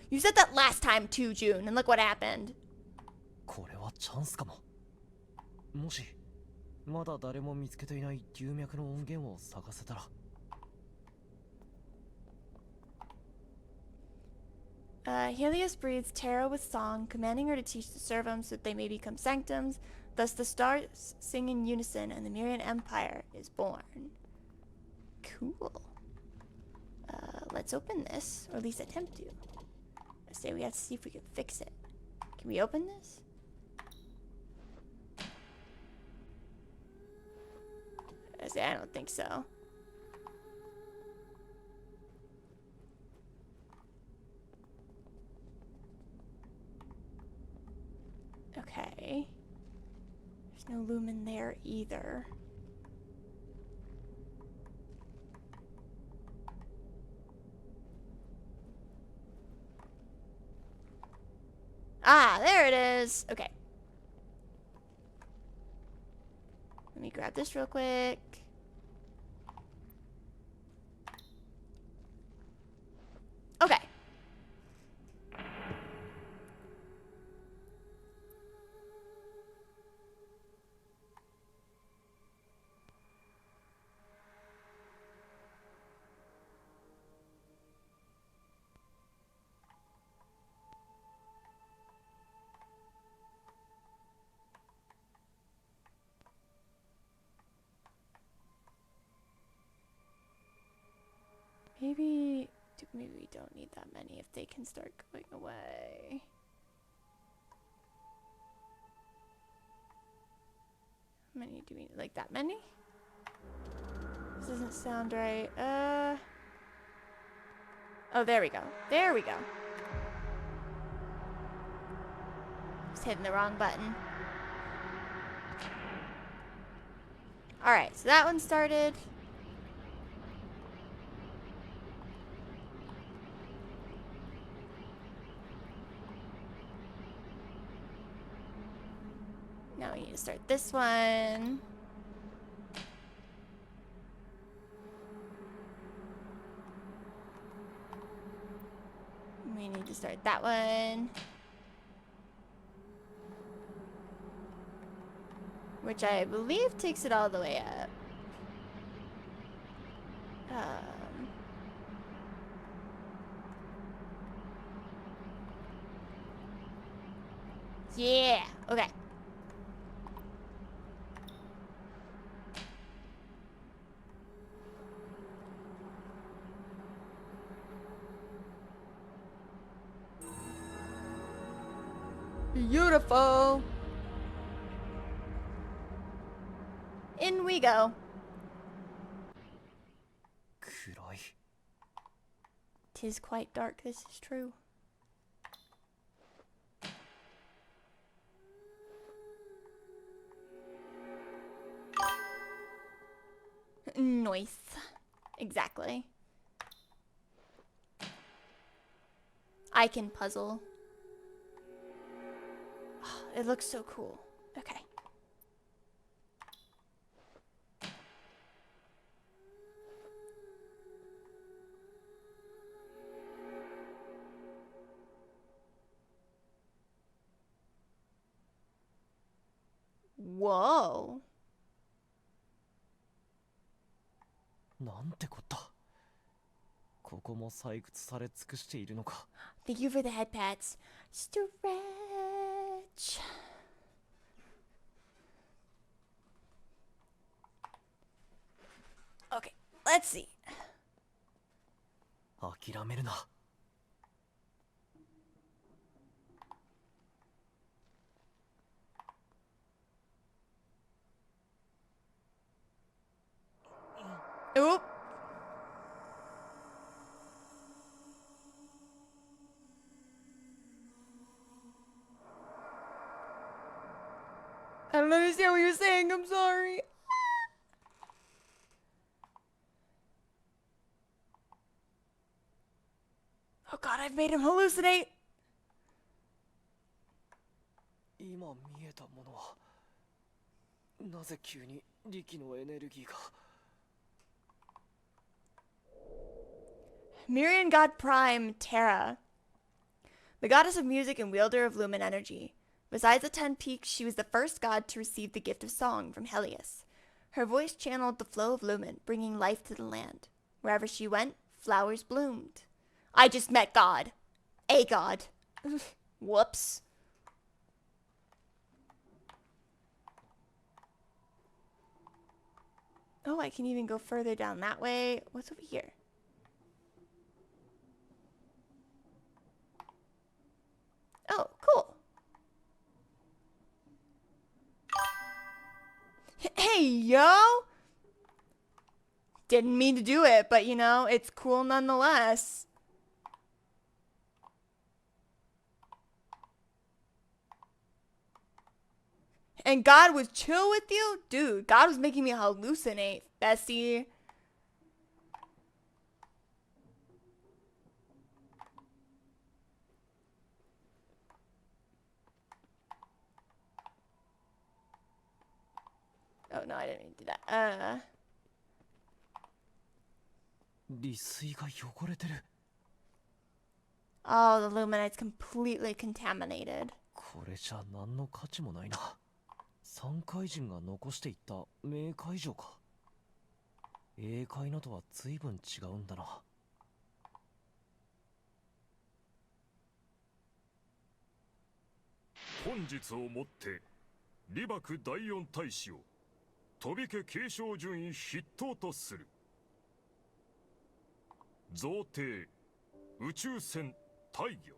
You said that last time too, June, and look what happened. これはチャンスかも。もしまだ誰も見つけていない龍脈の音源を探せたら。Helios breathes Terra with song, commanding her to teach the servums so that they may become sanctums. Thus the stars sing in unison, and the Myrian Empire is born. Cool. Let's open this, or at least attempt to. I say we have to see if we can fix it. Can we open this? I say I don't think so. Okay. There's no lumen there either. Ah, there it is. Okay. Let me grab this real quick. Okay. Maybe we don't need that many if they can start going away. many do we need? Like that many? This doesn't sound right. Oh, there we go. There we go. Just hitting the wrong button. Alright, so that one started. Now we need to start this one. We need to start that one. Which I believe takes it all the way up. Yeah, okay. Beautiful. In we go. 暗い。 'Tis quite dark, this is true. Nice. Exactly. I can puzzle. It looks so cool. Okay. Whoa. なんてこった。ここも採掘され尽くしているのか。 Thank you for the head pats. Stretch. Okay, let's see. 諦めるな。 Oop. I don't understand what you're saying. I'm sorry. Oh god, I've made him hallucinate. 今見えたものはなぜ急に力のエネルギーが。 Mirian God Prime Terra. The goddess of music and wielder of lumen energy. Besides the 10 peaks, she was the first god to receive the gift of song from Helios. Her voice channeled the flow of lumen, bringing life to the land. Wherever she went, flowers bloomed. I just met God. A god. Whoops. Oh, I can even go further down that way. What's over here? Oh, cool. Hey, yo! Didn't mean to do it, but you know, it's cool nonetheless. And God was chill with you? Dude, God was making me hallucinate, Bessie. Oh, no, I didn't mean to do that. 利水が汚れてる。 Oh, the luminite's completely contaminated. これじゃ何の価値もないな。三怪人が残していった冥界城か。英界のとは随分違うんだな。本日をもって李幕第四大使を飛び家継承順位筆頭とする。贈呈宇宙船大魚。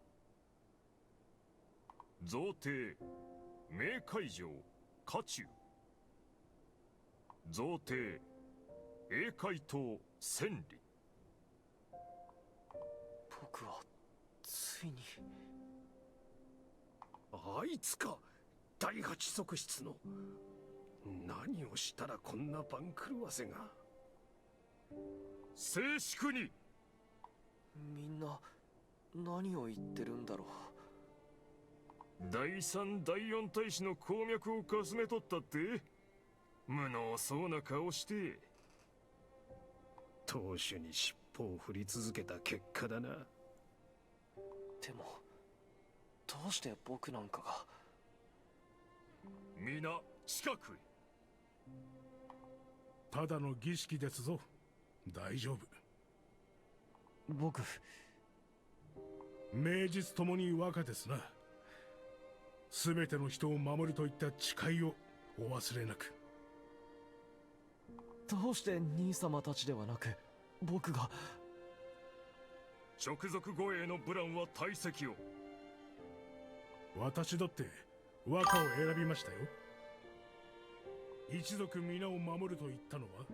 贈呈冥界城家中。贈呈英海島千里。僕はついに。あいつか、第八側室の。何をしたらこんな番狂わせが。静粛に。みんな何を言ってるんだろ第三第四大使の鉱脈をかすめ取ったって。無能そうな顔して。当主に尻尾を振り続けた結果だな。う。でもどうして僕なんかが。皆近くへ。ただの儀式ですぞ。大丈夫。僕。名実ともに若ですな。全ての人を守るといった誓いをお忘れなく。どうして兄様たちではなく僕が。直属護衛のブランは退席を。私だって和歌を選びましたよ。一族皆を守ると言ったのは、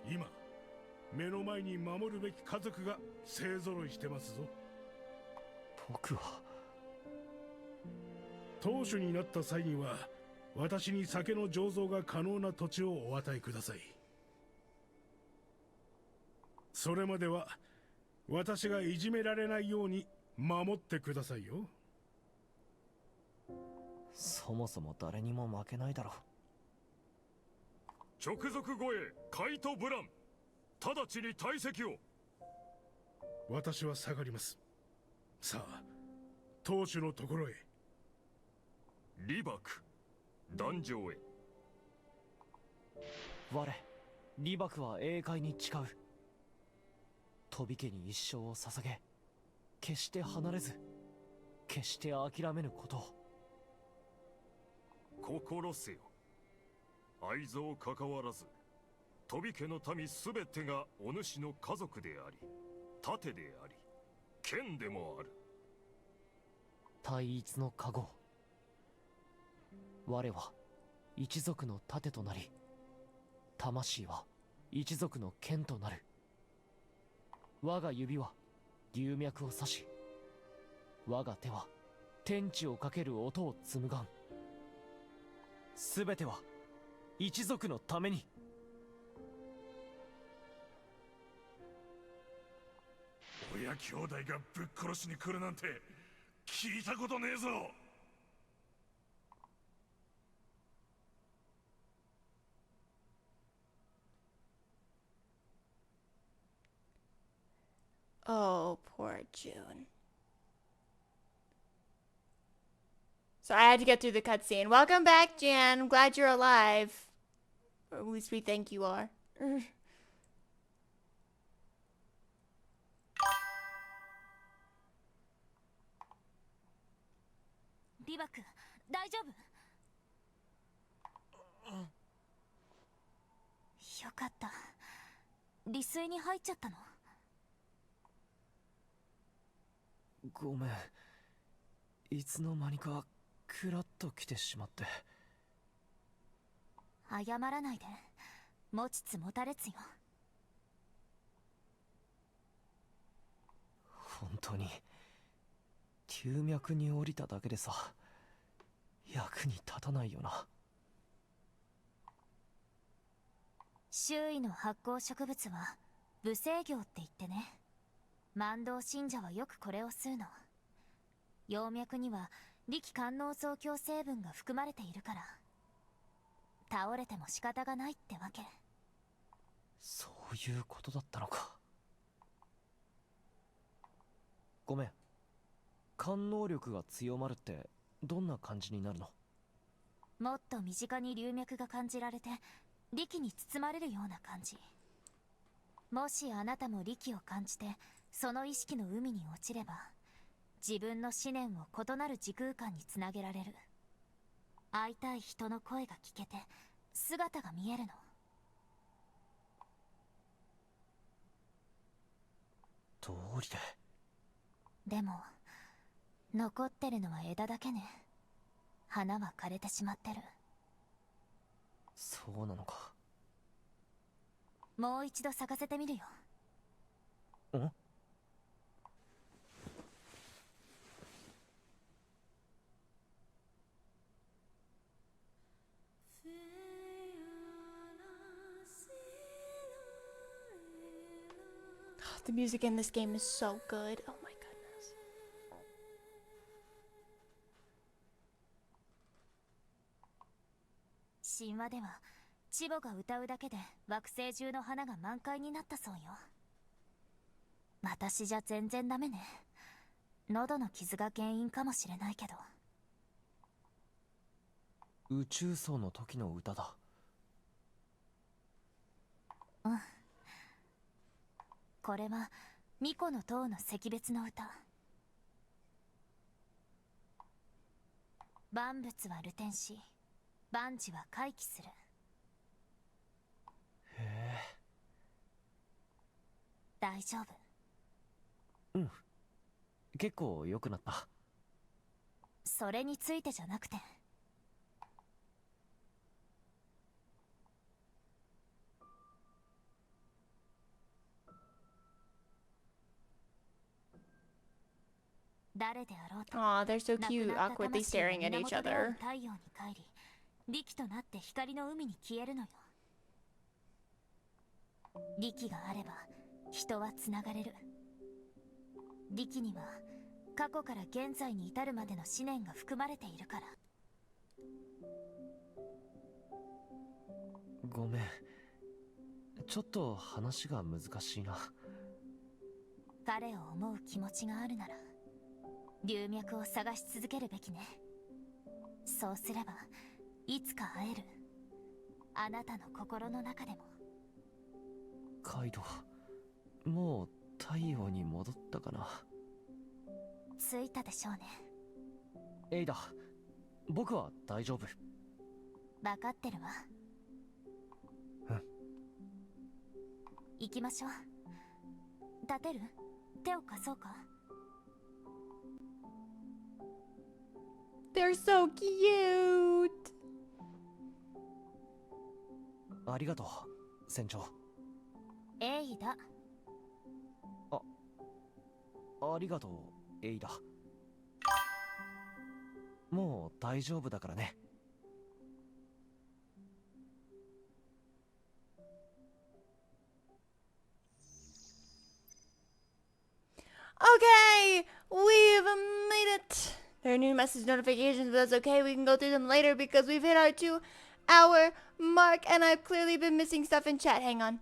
今目の前に守るべき家族が勢ぞろいしてますぞ。僕は。当主になった際には私に酒の醸造が可能な土地をお与えください。それまでは私がいじめられないように守ってくださいよ。そもそも誰にも負けないだろ直属護衛カイト・ブラン、直ちに退席を。私は下がります。さあ当主のところへ。リバク、壇上へ。我リバクは英海に誓う。飛び家に一生を捧げ、決して離れず決して諦めぬことを。心せよ。愛憎関わらず飛び家の民すべてがお主の家族であり盾であり剣でもある。対一の加護。我は一族の盾となり、魂は一族の剣となる。我が指は龍脈を指し、我が手は天地をかける音を紡がん。すべては一族のために。親兄弟がぶっ殺しに来るなんて聞いたことねえぞ。Oh, poor June. So I had to get through the cutscene. Welcome back, Jan. I'm glad you're alive. Or at least we think you are. リバク、大丈夫？よかった。利水に入っちゃったの？ごめん。いつの間にかクラッと来てしまって。謝らないで。持ちつ持たれつよ。本当に龍脈に降りただけでさ、役に立たないよな。周囲の発酵植物は無制御って言ってね。万道信者はよくこれを吸うの。葉脈には力官能増強成分が含まれているから、倒れても仕方がないってわけ。そういうことだったのか。ごめん。官能力が強まるってどんな感じになるの？もっと身近に龍脈が感じられて、力に包まれるような感じ。もしあなたも力を感じてその意識の海に落ちれば、自分の思念を異なる時空間につなげられる。会いたい人の声が聞けて姿が見えるの。通りで。でも残ってるのは枝だけね。花は枯れてしまってる。そうなのか。もう一度咲かせてみるよ。ん？The music in this game is so good. Oh my goodness. 神話ではチボが歌うだけで惑星中の花が満開になったそうよ。私じゃ全然ダメね。喉の傷が原因かもしれないけど。宇宙層の時の歌だ。うん。これは巫女の塔の惜別の歌。万物は流転し、万事は回帰する。へえ。大丈夫。うん。結構良くなった。それについてじゃなくて。誰であろうと。 Aw, they're so cute, awkwardly staring at each other. 太陽に帰り、力となって光の海に消えるのよ。力があれば人はつながれる。力には過去から現在に至るまでの思念が含まれているから。ごめん。ちょっと話が難しいな。彼を思う気持ちがあるなら龍脈を探し続けるべきね。そうすればいつか会える。あなたの心の中でも。カイドウ、もう太陽に戻ったかな。着いたでしょうね。エイダ、僕は大丈夫。分かってるわ。うん。行きましょう。立てる？手を貸そうか。They're so cute. ありがとう、船長。エイダ。ありがとう、エイダ。もう大丈夫だからね。Okay, we've made it. There are new message notifications, but that's okay. We can go through them later because we've hit our 2-hour mark, and I've clearly been missing stuff in chat. Hang on.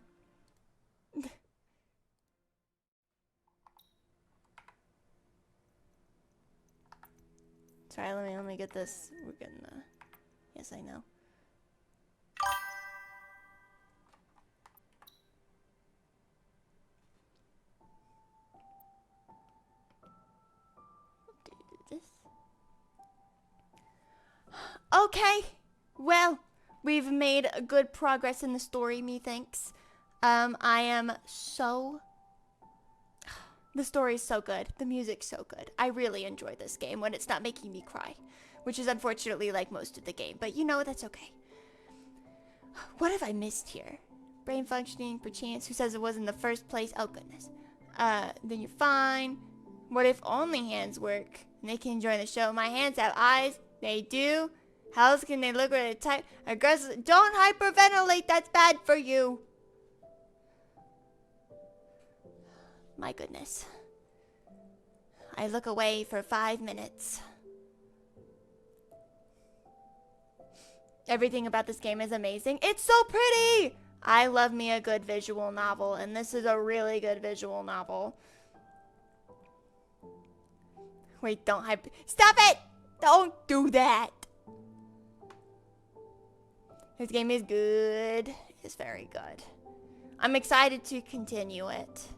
Sorry, let me get this. We're getting yes, I know. Do this. Okay. Well, we've made good progress in the story, methinks. I am so... The story's so good. The music's so good. I really enjoy this game when it's not making me cry. Which is unfortunately like most of the game. But you know, that's okay. What have I missed here? Brain functioning, perchance. Who says it was in the first place? Oh, goodness. Then you're fine. What if only hands work? And they can join the show. My hands have eyes. They do. How else can they look at a type? Aggressive. Don't hyperventilate. That's bad for you. My goodness. I look away for 5 minutes. Everything about this game is amazing. It's so pretty! I love me a good visual novel, and this is a really good visual novel. Wait, don't hype. Stop it! Don't do that! This game is good. It's very good. I'm excited to continue it.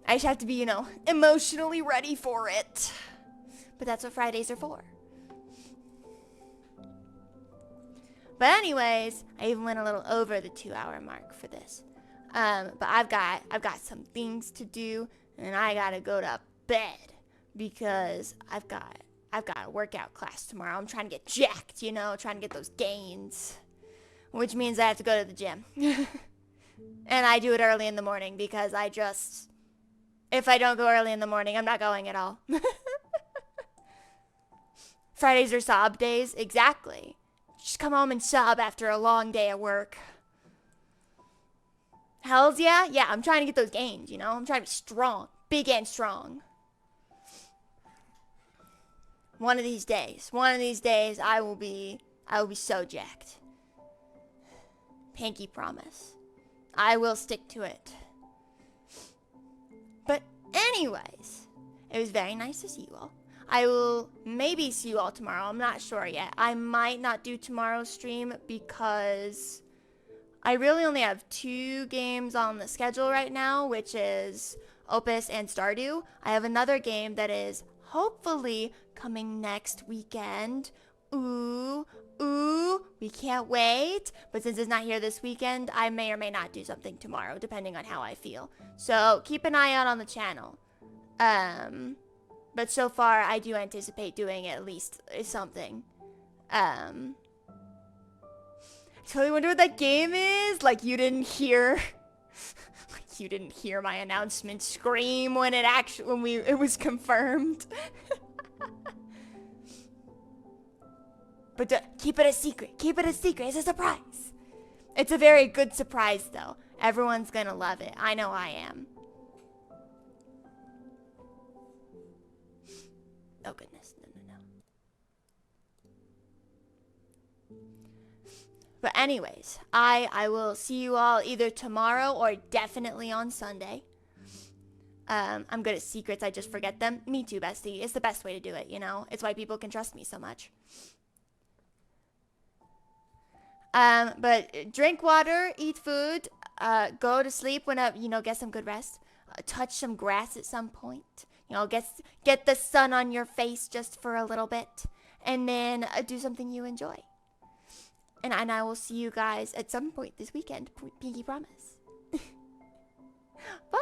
I just have to be, you know, emotionally ready for it. But that's what Fridays are for. But anyways, I even went a little over the 2-hour mark for this. But I've got some things to do, and I gotta go to bed because I've got a workout class tomorrow. I'm trying to get jacked, you know, trying to get those gains, which means I have to go to the gym. And I do it early in the morning because if I don't go early in the morning, I'm not going at all. Fridays are sob days. Exactly. Just come home and sob after a long day at work. Hells yeah. Yeah, I'm trying to get those gains, you know? I'm trying to be strong. Big and strong. One of these days, I will be so jacked. Pinky promise. I will stick to it. But anyways, it was very nice to see you all. I will maybe see you all tomorrow. I'm not sure yet. I might not do tomorrow's stream because I really only have 2 games on the schedule right now, which is Opus and Stardew. I have another game that is hopefully coming next weekend. Ooh, we can't wait. But since it's not here this weekend, I may or may not do something tomorrow, depending on how I feel. So keep an eye out on the channel. But so far, I do anticipate doing at least something. Totally wonder what that game is. Like you didn't hear my announcement scream when it was confirmed. But keep it a secret. Keep it a secret. It's a surprise. It's a very good surprise, though. Everyone's gonna love it. I know I am. Oh, goodness. No. But anyways, I will see you all either tomorrow or definitely on Sunday. I'm good at secrets. I just forget them. Me too, bestie. It's the best way to do it, you know? It's why people can trust me so much. But drink water, eat food, go to sleep whenever, get some good rest. Touch some grass at some point. Get the sun on your face just for a little bit. And then do something you enjoy. And I will see you guys at some point this weekend. Pinky promise. Bye.